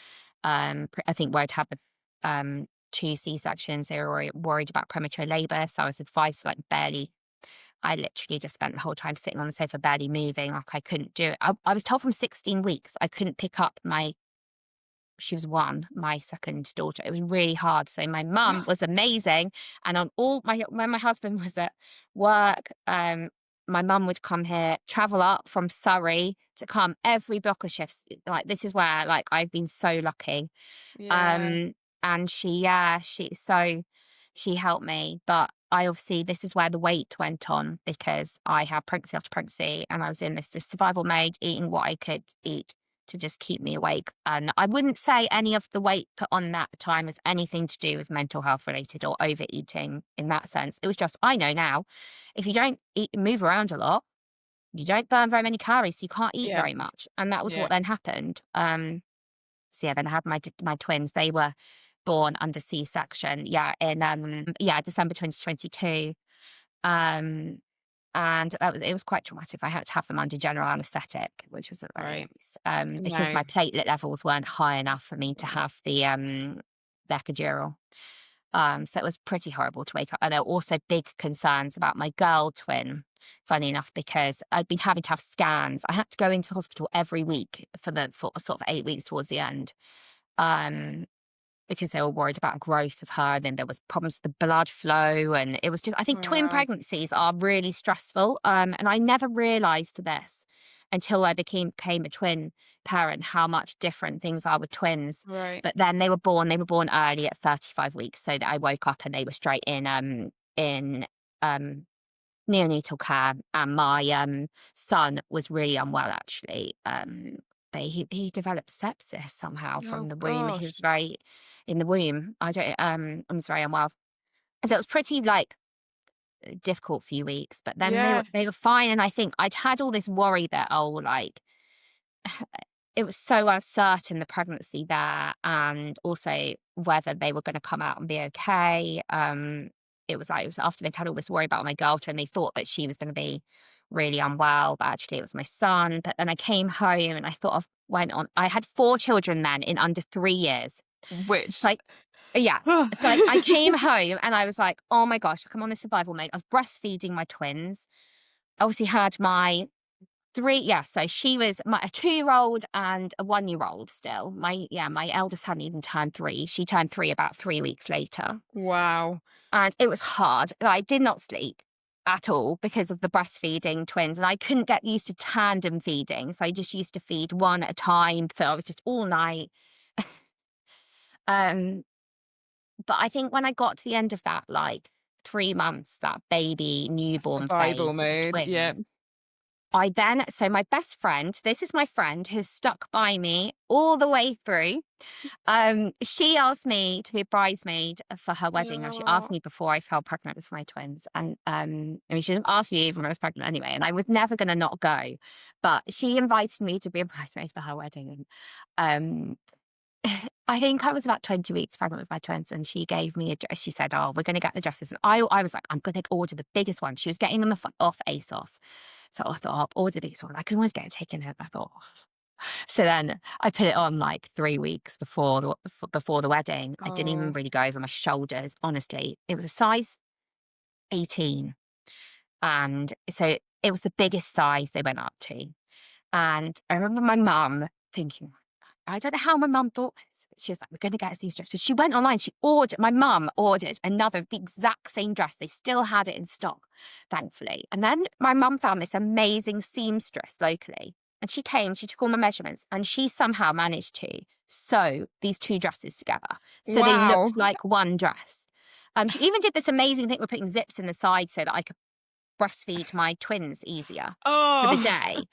I think where I'd had the two C-sections, they were worried about premature labor. So I was advised to like barely, I literally just spent the whole time sitting on the sofa, barely moving. Like I couldn't do it. I was told from 16 weeks, I couldn't pick up my she was one, my second daughter. It was really hard. So my mum was amazing. And on all when my husband was at work, my mum would come here, travel up from Surrey to come every block of shifts. Like, this is where, like, I've been so lucky. Yeah. Um, and she helped me, but I obviously, this is where the weight went on, because I had pregnancy after pregnancy and I was in this just survival mode, eating what I could eat to just keep me awake. And I wouldn't say any of the weight put on that time has anything to do with mental health related or overeating in that sense. It was just, I know now, if you don't move around a lot, you don't burn very many calories, so you can't eat Yeah. very much. And that was Yeah. what then happened. So yeah, then I had my twins. They were born under C-section. Yeah, in December 2022. Um, and it was quite traumatic. I had to have them under general anaesthetic, which was very Right. nice. Because No. my platelet levels weren't high enough for me to have the epidural. So it was pretty horrible to wake up. And there were also big concerns about my girl twin, funny enough, because I'd been having to have scans. I had to go into hospital every week for sort of 8 weeks towards the end. Um, because they were worried about growth of her. And then there was problems with the blood flow. And it was just, I think twin Wow. pregnancies are really stressful. And I never realized this until I became a twin parent, how much different things are with twins. Right. But then they were born early at 35 weeks. So that I woke up and they were straight in um, neonatal care. And my son was really unwell, actually. He developed sepsis somehow from Oh the womb. He was gosh. very in the womb. I was very unwell. So it was pretty, like, difficult few weeks, but then Yeah. they were fine. And I think I'd had all this worry that, oh, like, it was so uncertain, the pregnancy there, and also whether they were going to come out and be okay. It was after they'd had all this worry about my girlfriend, they thought that she was going to be really unwell, but actually it was my son. But then I came home and I thought of went on. I had 4 children then in under 3 years. Which So yeah. So I came home and I was like, oh my gosh, I'm on this survival mode. I was breastfeeding my twins. I obviously had my so she was a 2-year-old and a 1-year-old still. My eldest hadn't even turned 3. She turned 3 about 3 weeks later. wow. And it was hard. I did not sleep at all because of the breastfeeding twins. And I couldn't get used to tandem feeding. So I just used to feed one at a time. So I was just all night. Um, but I think when I got to the end of that, like, 3 months, that baby newborn Survival phase with the mode. Yeah. twins, so my best friend, this is my friend who's stuck by me all the way through. She asked me to be a bridesmaid for her wedding. Now, she asked Oh. me before I fell pregnant with my twins. And I mean, she didn't ask me even when I was pregnant anyway, and I was never gonna not go. But she invited me to be a bridesmaid for her wedding. And I think I was about 20 weeks pregnant with my twins, and she gave me a dress. She said, oh, we're going to get the dresses. And I was like, I'm going to order the biggest one. She was getting them off ASOS. So I thought, I'll order the biggest one. I can always get it taken in. I thought. So then I put it on like 3 weeks before the wedding. I didn't even Oh. really go over my shoulders. Honestly, it was a size 18. And so it was the biggest size they went up to. And I remember my mum thinking, I don't know how my mum thought this, but she was like, we're going to get us these dresses. She went online, my mum ordered the exact same dress. They still had it in stock, thankfully. And then my mum found this amazing seamstress locally. And she took all my measurements, and she somehow managed to sew these 2 dresses together. So they Wow. looked like one dress. She even did this amazing thing with putting zips in the side so that I could breastfeed my twins easier for the Oh. day.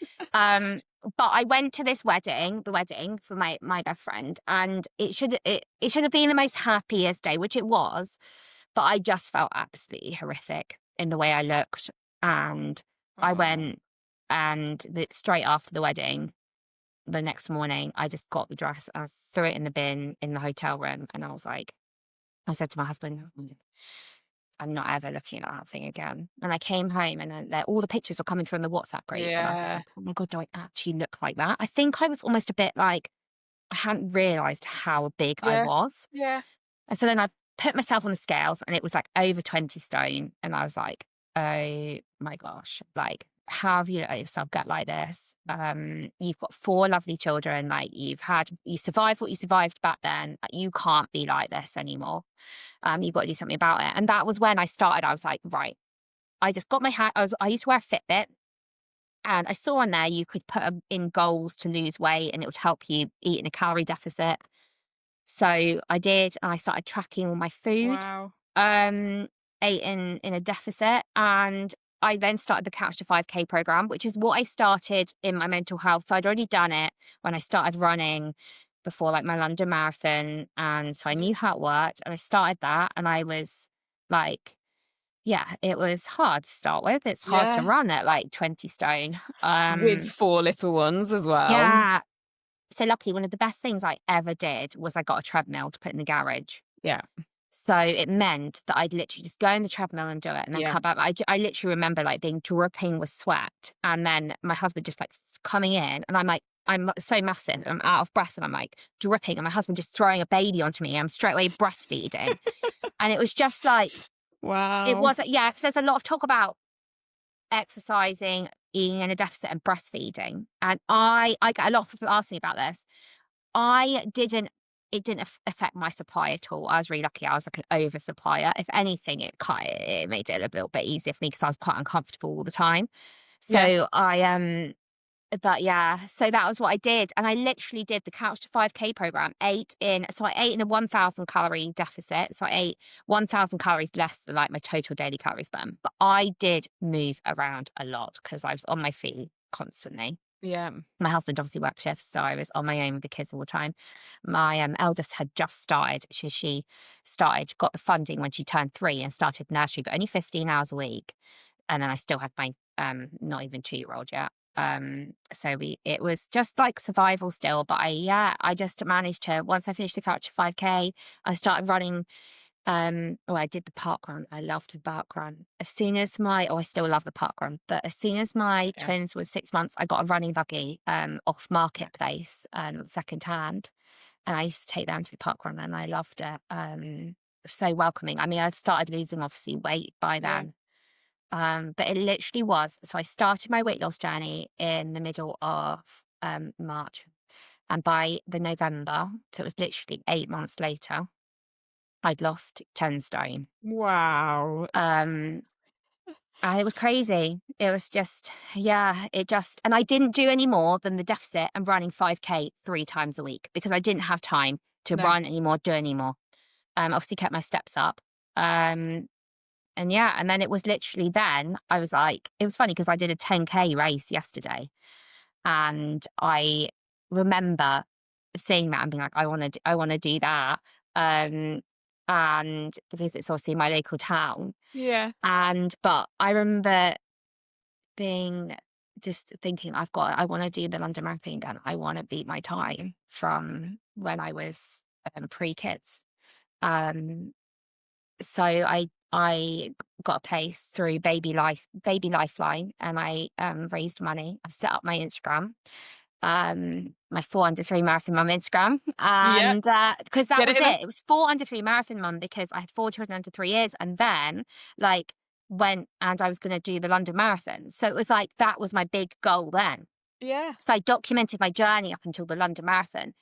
But I went to the wedding for my best friend, and it should have been the most happiest day, which it was. But I just felt absolutely horrific in the way I looked. And I Oh. went, and straight after the wedding, the next morning, I just got the dress, I threw it in the bin in the hotel room, and I said to my husband, I'm not ever looking at that thing again. And I came home, and then all the pictures were coming through in the WhatsApp group. And I was just Yeah. like, oh my God, do I actually look like that? I think I was almost a bit like, I hadn't realized how big I Yeah. was. Yeah. And so then I put myself on the scales, and it was like over 20 stone. And I was like, oh my gosh, like, how have you let yourself get like this? You've got 4 lovely children, like, you survived what you survived back then, like, you can't be like this anymore. You've got to do something about it." And that was when I started. I was like, "Right." I just got my hat. I used to wear a Fitbit, and I saw on there you could put in goals to lose weight, and it would help you eat in a calorie deficit. So I did, and I started tracking all my food, Wow. um, ate in a deficit, and I then started the Couch to 5K program, which is what I started in my mental health. So I'd already done it when I started running before, like, my London Marathon, and so I Yeah. knew how it worked, and I started that, and I was like, yeah, it was hard to start with. It's hard to Yeah. run at, like, 20 stone. With 4 little ones as well. Yeah. So luckily, one of the best things I ever did was I got a treadmill to put in the garage. Yeah. So it meant that I'd literally just go in the treadmill and do it and then Yeah. come back. I literally remember, like, being dripping with sweat, and then my husband just, like, coming in, and I'm like, I'm so massive, I'm out of breath, and I'm like dripping, and my husband just throwing a baby onto me. I'm straight away breastfeeding. And it was just like, it Wow. was, yeah, because there's a lot of talk about exercising, eating in a deficit, and breastfeeding. And I get a lot of people ask me about this. I didn't it didn't affect my supply at all. I was really lucky. I was like an oversupplier. If anything, it made it a little bit easier for me because I was quite uncomfortable all the time. Yeah. So but yeah, so that was what I did. And I literally did the Couch to 5K program, I ate in a 1,000 calorie deficit. So I ate 1,000 calories less than, like, my total daily calories burn. But I did move around a lot because I was on my feet constantly. Yeah. My husband obviously worked shifts, so I was on my own with the kids all the time. My eldest had just started. She started, got the funding when she turned 3 and started nursery, but only 15 hours a week. And then I still had my not even 2-year-old yet. So it was just like survival still. But I just managed to, once I finished the Couch 5K, I started running. I did the park run. I loved the park run. As soon as I still love the park run, but as soon as my Yeah. twins was 6 months, I got a running buggy, off Yeah. marketplace, second hand. And I used to take them to the park run, and I loved it. So welcoming. I mean, I'd started losing, obviously, weight by Yeah. then. But it literally was. So I started my weight loss journey in the middle of, March. And by the November, so it was literally 8 months later, I'd lost 10 stone. Wow. Um, and it was crazy. It was just, yeah, and I didn't do any more than the deficit and running 5K 3 times a week because I didn't have time to No. run anymore, do anymore. Obviously kept my steps up. Um, and yeah, and then it was literally then I was like, it was funny because I did a 10K race yesterday, and I remember seeing that and being like, I want to do that. Um, and because it's obviously my local town, Yeah. but I remember being just thinking, I want to do the London Marathon again. I want to beat my time from when I was, pre-kids. Um, so I got a place through Baby Lifeline, and I raised money. I set up my Instagram, my 4 under 3 marathon mum Instagram. Yep. And because that Get was it in there. it. It was 4 under 3 marathon mum because I had 4 children under 3 years, and then, like, went and I was going to do the London Marathon. So it was like that was my big goal then. Yeah. So I documented my journey up until the London Marathon,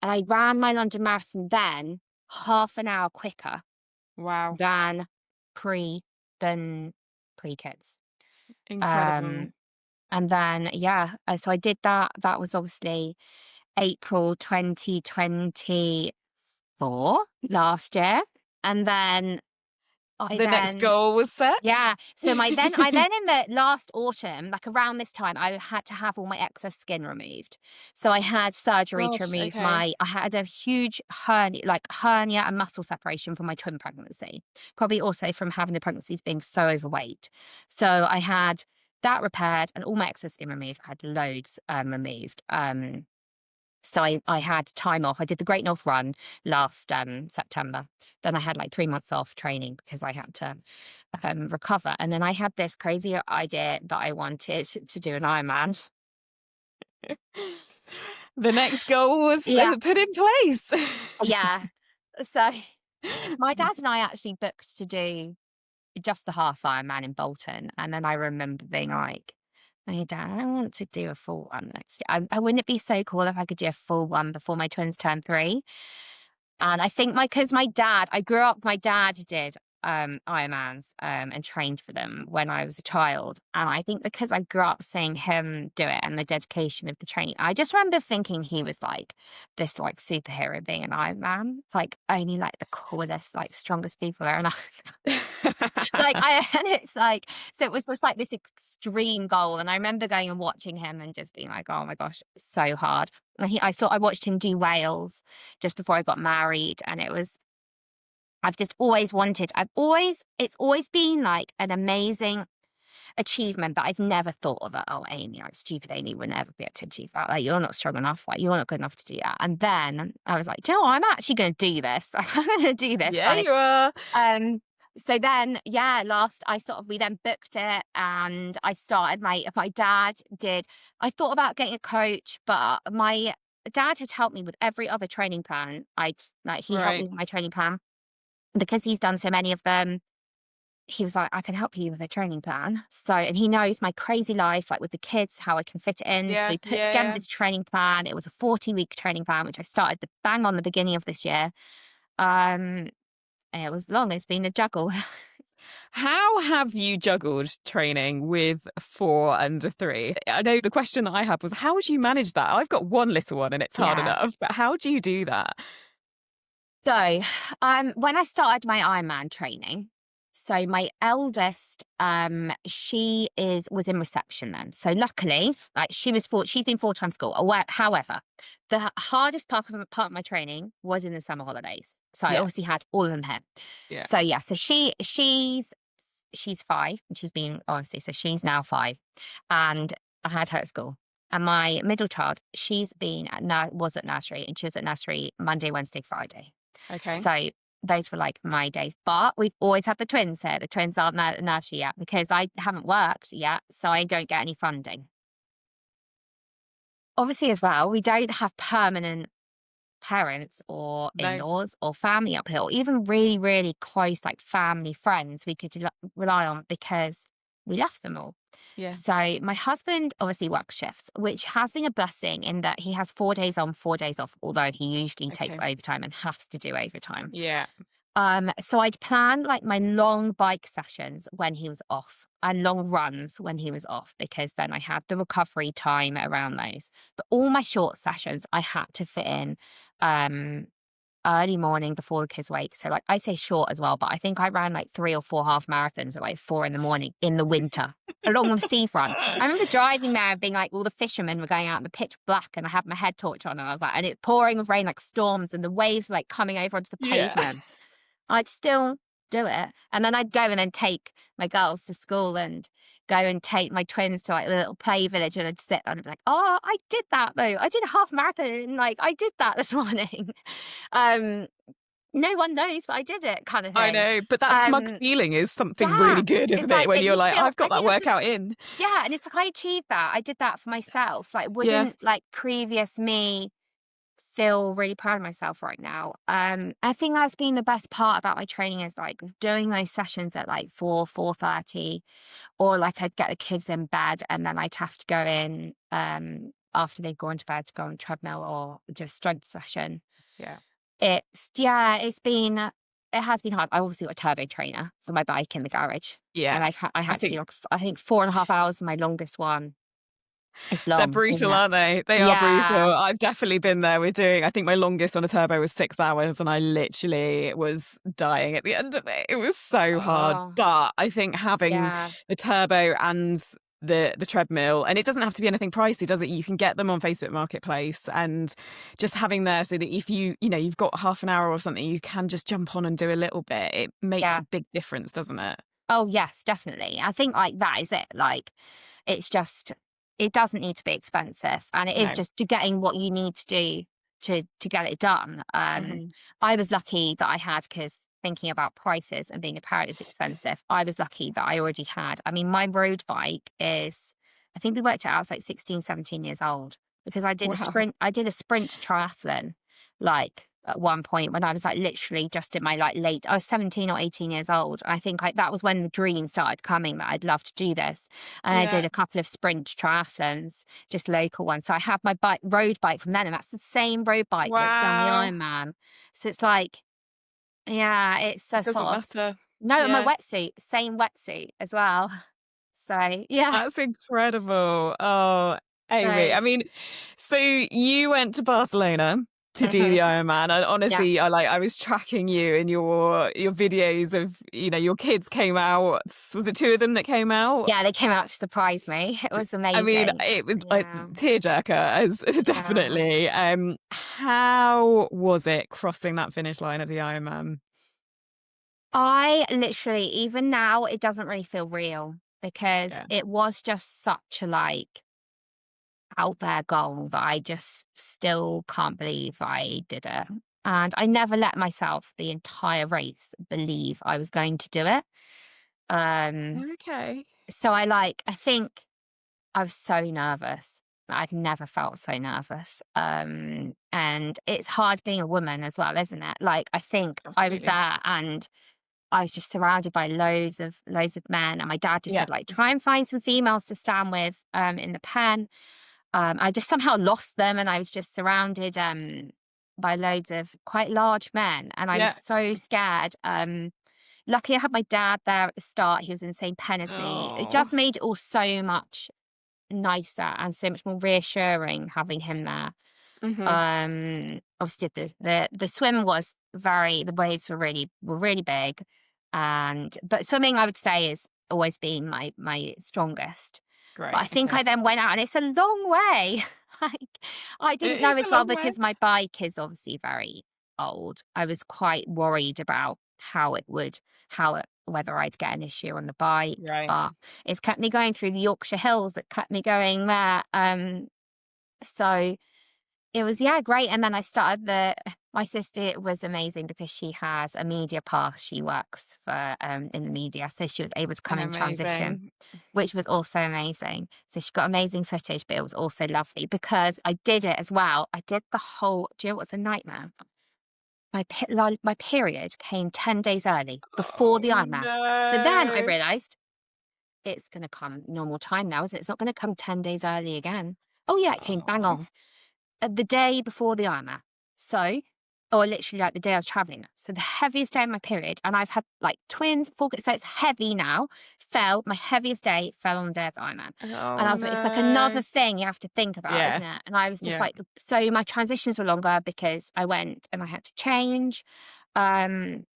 and I ran my London Marathon then half an hour quicker Wow. than pre than pre-kids. Incredible. Um, and then, yeah, so I did that. That was obviously April 2024 last year. And then I The next then goal was set? yeah. So I then in the last autumn, like around this time, I had to have all my excess skin removed. So I had surgery to Gosh, remove okay. I had a huge hernia and muscle separation from my twin pregnancy. Probably also from having the pregnancies being so overweight. So I had that repaired and all my excess skin removed. I had loads removed. So I had time off. I did the Great North Run last September. Then I had like 3 months off training because I had to recover. And then I had this crazy idea that I wanted to do an Ironman. The next goal was Yeah. put in place. Yeah. So my dad and I actually booked to do just the half Ironman in Bolton. And then I remember being like, my dad, I want to do a full one next year. Wouldn't it be so cool if I could do a full one before my twins turn 3? And I think because my dad, I grew up, my dad did Ironmans and trained for them when I was a child. And I think because I grew up seeing him do it and the dedication of the training, I just remember thinking he was like this like superhero being an Ironman, like only like the coolest, like strongest people are. And like and it's like, so it was just like this extreme goal. And I remember going and watching him and just being like, oh my gosh, it's so hard. And I watched him do Wales just before I got married. And I've just always wanted, it's always been like an amazing achievement that I've never thought of it. Oh, Amy, like stupid Amy would never be able to achieve that. Like, you're not strong enough. Like, you're not good enough to do that. And then I was like, do you know what? I'm actually going to do this. I'm going to do this. Yeah, Like, you are. so then, yeah, we then booked it and I started my dad did, I thought about getting a coach, but my dad had helped me with every other training plan. He helped me Right. with my training plan because he's done so many of them. He was like, I can help you with a training plan. So, and he knows my crazy life, like with the kids, how I can fit it in. So Yeah, we put yeah, together yeah. this training plan. It was a 40-week training plan, which I started bang on the beginning of this year. And it was long. It's been a juggle. How have you juggled training with 4 and a 3? I know the question that I had was, how would you manage that? I've got one little one and it's hard Yeah. enough, but how do you do that? So, when I started my Ironman training, so my eldest, was in reception then. So luckily, like she's been full-time school. However, the hardest part of my training was in the summer holidays. So I Yeah, obviously had all of them here. yeah. So yeah, so she's 5 and she's been obviously, so she's now 5 and I had her at school. And my middle child, was at nursery and she was at nursery Monday, Wednesday, Friday. Okay. So those were like my days. But we've always had the twins here. The twins aren't at nursery yet because I haven't worked yet. So I don't get any funding. Obviously, as well, we don't have permanent parents or No. in-laws or family up here, or even really, really close, like family, friends we could rely on because we left them all. Yeah. So my husband obviously works shifts, which has been a blessing in that he has 4 days on, 4 days off, although he usually takes Okay. overtime and has to do overtime. Yeah. So I'd plan like my long bike sessions when he was off and long runs when he was off, because then I had the recovery time around those. But all my short sessions I had to fit in um early morning before the kids wake. So like I say short as well, but I think I ran like 3 or 4 half marathons at like 4 in the morning in the winter along the seafront. I remember driving there and being like, all the fishermen were going out in the pitch black and I had my head torch on and I was like, and it's pouring with rain like storms and the waves were like coming over onto the Yeah. pavement. I'd still do it. And then I'd go and then take my girls to school and go and take my twins to like a little play village and I'd sit and I'd be like, oh, I did that though. I did a half marathon. Like I did that this morning. um, no one knows, but I did it kind of I thing. know, but that smug Um, feeling is something really yeah, good, it's isn't it? like, When and you're you like, feel, I've got I that think that's just, workout in. yeah. And it's like, I achieved that. I did that for myself. Like, Yeah. wouldn't like previous me feel really proud of myself right now. I think that's been the best part about my training is like doing those sessions at like 4:30, or like I'd get the kids in bed and then I'd have to go in after they've gone to bed to go on a treadmill or do a strength session. Yeah. It has been hard. I obviously got a turbo trainer for my bike in the garage. Yeah. And I I had to do think like, I think 4.5 hours, my longest one. It's they're long, isn't brutal, it? aren't they? They are Yeah. brutal. I've definitely been there. I think my longest on a turbo was 6 hours and I literally was dying at the end of it. It was so hard. Oh, But I think having yeah. the turbo and the treadmill, and it doesn't have to be anything pricey, does it? You can get them on Facebook Marketplace, and just having there so that if you've got half an hour or something, you can just jump on and do a little bit. It makes Yeah. a big difference, doesn't it? Oh, yes, definitely. I think like that is it. Like it's just, it doesn't need to be expensive, and it is No. just to getting what you need to do to get it done. Mhm. I was lucky that I had, because thinking about prices and being a parent is expensive. I was lucky that I already had. I mean, my road bike is, I think we worked it out, I was like 16, 17 years old because Wow. I did a sprint triathlon like at one point when I was like literally just in my like I was 17 or 18 years old. I think that was when the dream started coming that I'd love to do this. And I did Yeah. a couple of sprint triathlons, just local ones. So I had my road bike from then, and that's the same road bike that's done the Wow. Ironman. So it's like, yeah, it's a It doesn't sort of, matter. no, and my Yeah. wetsuit, same wetsuit as well. So yeah. That's incredible. Oh, Amy. So I mean, so you went to Barcelona to do the mhm, Ironman, and yeah. honestly, I was tracking you and your videos of your kids came out. Was it two of them that came out? Yeah, they came out to surprise me. It was I mean, amazing. it was like Yeah. tearjerker, as Yeah. definitely. How was it crossing that finish line of the Ironman? I literally, even now, it doesn't really feel real because Yeah. it was just such a like out there goal that I just still can't believe I did it. And I never let myself the entire race believe I was going to do it. Um, Okay. so I think I was so nervous. I've never felt so nervous. And it's hard being a woman as well, isn't it? Like I think I was Absolutely. there and I was just surrounded by loads of men. And my dad just Yeah. said, like, try and find some females to stand with in the pen. I just somehow lost them and I was just surrounded by loads of quite large men. And I was Yeah. so scared. Luckily I had my dad there at the start. He was in the same pen as me. It Oh. just made it all so much nicer and so much more reassuring having him there. Hmm. Obviously the swim was the waves were really big, and but swimming I would say is always been my strongest. But I Great. think Okay. I then went out and it's a long way. Like I didn't It know is a as well long way. because my bike is obviously very old. I was quite worried about whether I'd get an issue on the bike, Right. but it's kept me going through the Yorkshire Hills. It kept me going there. So it was, yeah, great. And then I started my sister was amazing because she has a media pass. She works for in the media. So she was able to come and transition, Amazing. which was also amazing. So she got amazing footage, but it was also lovely because I did it as well. I did the whole, do you know what's a nightmare? My period came 10 days early before Oh the Ironman. So then I no. realized it's going to come normal time now, isn't it? It's not going to come 10 days early again. Oh yeah, it came bang Oh. on the day before the Ironman. So, or literally like the day I was traveling. So the heaviest day of my period, and I've had like twins, four kids, so it's heavy now. My heaviest day fell on the day of the Ironman. And Oh I was like, it's like another no. thing you have to think about, Yeah. isn't it? And I was just Yeah. like, so my transitions were longer because I went and I had to change. Um,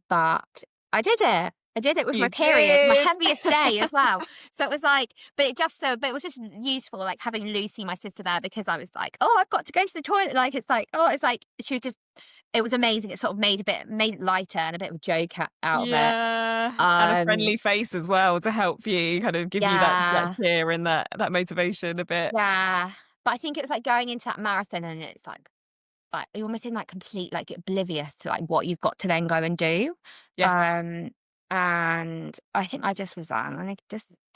but I did it. I did it with You my period, my did. heaviest day as well. So it was like, but it was just useful, like having Lucy, my sister, there because I was like, oh, I've got to go to the toilet. Like it's like she was just, it was amazing. It sort of made it lighter and a bit of a joke out of it. Yeah. And a Um, friendly face as well to help you kind of give you that yeah, cheer and that motivation a bit. yeah. But I think it was like going into that marathon and it's like you're almost in like complete like oblivious to like what you've got to then go and do. Yeah. Um and I think I just was and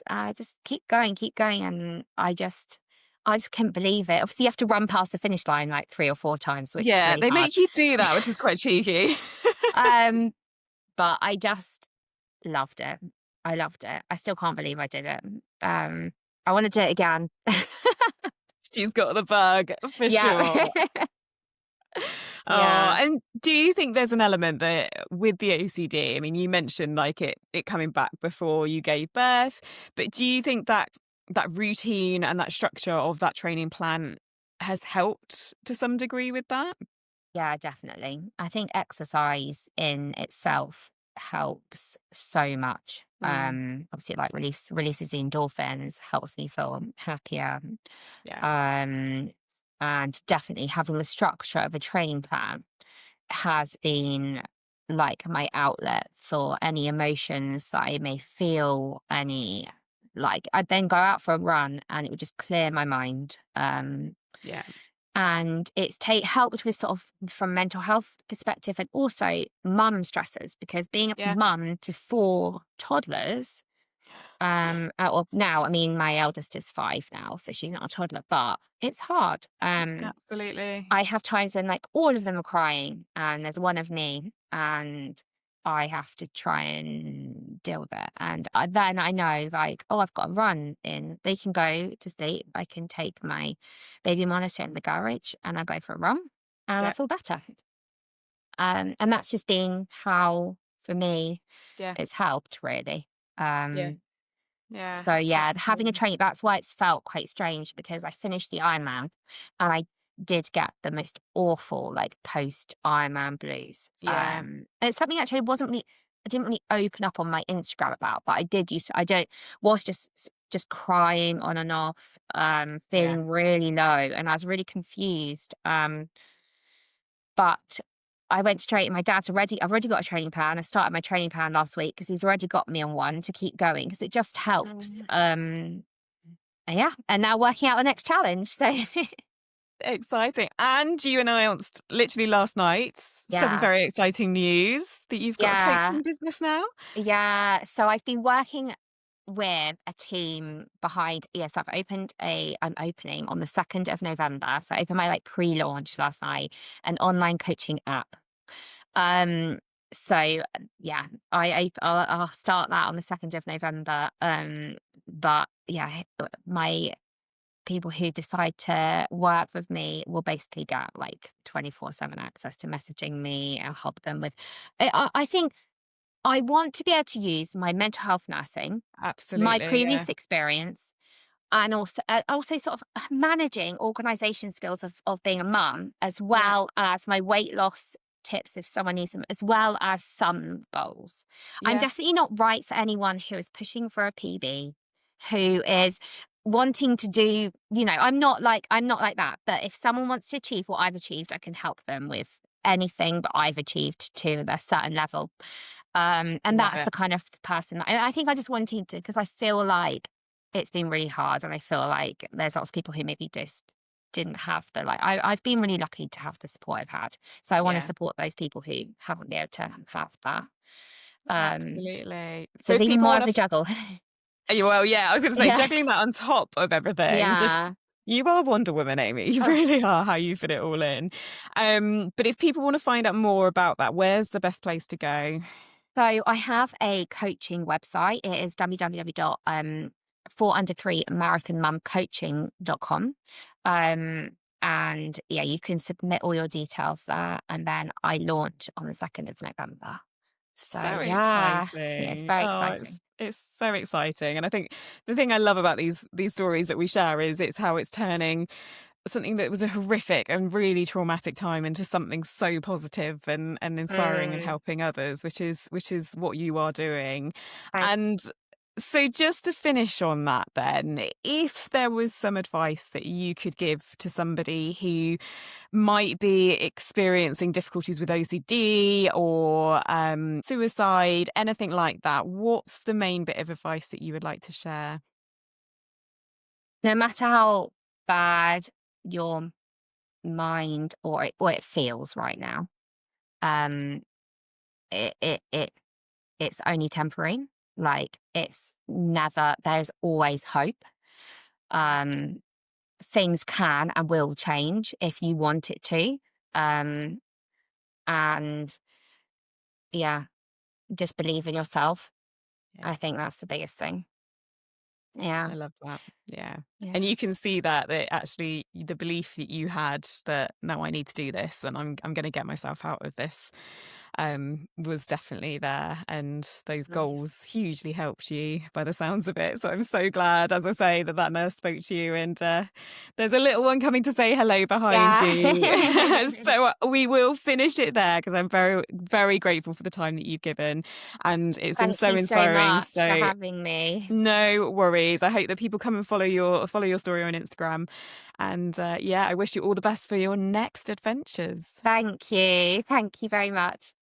I just keep going and I just couldn't believe it. Obviously you have to run past the finish line like 3 or 4 times, which is Yeah. really They hard. make you do that, which is quite cheeky. Um but I just loved it. I loved it. I still can't believe I did it. I want to do it again. She's got the bug for Yeah. sure. Oh, Yeah. and do you think there's an element that with the OCD, I mean, you mentioned like it coming back before you gave birth, but do you think that routine and that structure of that training plan has helped to some degree with that? Yeah, definitely. I think exercise in itself helps so much. Mm, Obviously, it like releases the endorphins, helps me feel happier. yeah, Um, and definitely having the structure of a training plan has been like my outlet for any emotions that I may feel. I'd then go out for a run and it would just clear my mind. yeah, And it's helped with sort of from mental health perspective and also mum stresses because being a yeah. mum to 4 toddlers Well, now, I mean, my eldest is 5 now, so she's not a toddler, but it's hard. Absolutely. I have times when, like, all of them are crying and there's one of me, and I have to try and deal with it, and then I know, like, "Oh, I've got to run in." They can go to sleep, I can take my baby monitor in the garage, and I go for a run, and I Yeah. feel better. And that's just been how, for me, Yeah. it's helped, really. Yeah. Um Yeah. so yeah, having a Absolutely. training, that's why it's felt quite strange, because I finished the Ironman and I did get the most awful, like, post Ironman blues. Yeah. And it's something actually I didn't really open up on my Instagram about, but I did use I don't was just crying on and off, Yeah. feeling really low, and I was really confused. But I went straight, and my dad's already I've already got a training plan. I started my training plan last week because he's already got me on one to keep going, because it just helps. Mm. And yeah, and now working out the next challenge. So Exciting. And you announced literally last night some yeah, very exciting news that you've got a yeah, coaching business now. yeah. So I've been working with a team behind, yes, I'm opening on the 2nd of November. So I opened my, like, pre-launch last night, an online coaching app. Um, so yeah, I'll start that on the 2nd of November. But yeah, my people who decide to work with me will basically get, like, 24/7 access to messaging me. I'll help them with. I think I want to be able to use my mental health nursing, my Absolutely. Yeah. previous experience, and also sort of managing organization skills of being a mum, as Yeah. well as my weight loss tips if someone needs them, as well as some goals. I'm Yeah. definitely not right for anyone who is pushing for a PB, who is wanting to do, I'm not like that. But if someone wants to achieve what I've achieved, I can help them with anything that I've achieved to a certain level. And Love that's it. the kind of person that I think I just wanted to, because I feel like it's been really hard, and I feel like there's lots of people who maybe just didn't have the, like, I've been really lucky to have the support I've had. So I want to Yeah. support those people who haven't been able to have that. Um, Absolutely. so So it's if even people more want of to a juggle. well, yeah, I was going to say, Yeah. juggling that on top of everything, just Yeah. you are Wonder Woman, Amy. You Oh, really are, how you fit it all in. But if people want to find out more about that, where's the best place to go? so I have a coaching website. It is www. 4 under 3 marathonmumcoaching.com. Um, and yeah, you can submit all your details there. And then I launch on the 2nd of November. So So yeah, it's exciting. very Oh, it's exciting. it's so exciting. And I think the thing I love about these stories that we share is it's how it's turning something that was a horrific and really traumatic time into something so positive and inspiring and Mm, helping others, which is what you are doing. thank And so just to finish on that then, if there was some advice that you could give to somebody who might be experiencing difficulties with OCD or suicide, anything like that, what's the main bit of advice that you would like to share? No matter how bad your mind or it feels right now, um, it it's only temporary. Like, it's never. There's always hope. Yeah. Um, Things can and will change if you want it to. Um, and yeah, just believe in yourself. Yeah. I think that's the biggest thing. Yeah, I love that. Yeah. And yeah. you can see that actually the belief that you had that no, I need to do this and I'm going to get myself out of this was definitely there. And those Mm. goals hugely helped you by the sounds of it. So I'm so glad, as I say, that nurse spoke to you. And there's a little one coming to say hello behind Yeah. you. So we will finish it there because I'm very, very grateful for the time that you've given. And it's been Thank so you so inspiring. much for So having me. no worries. I hope that people come and follow your story on Instagram. And yeah, I wish you all the best for your next adventures. Thank you. Thank you very much.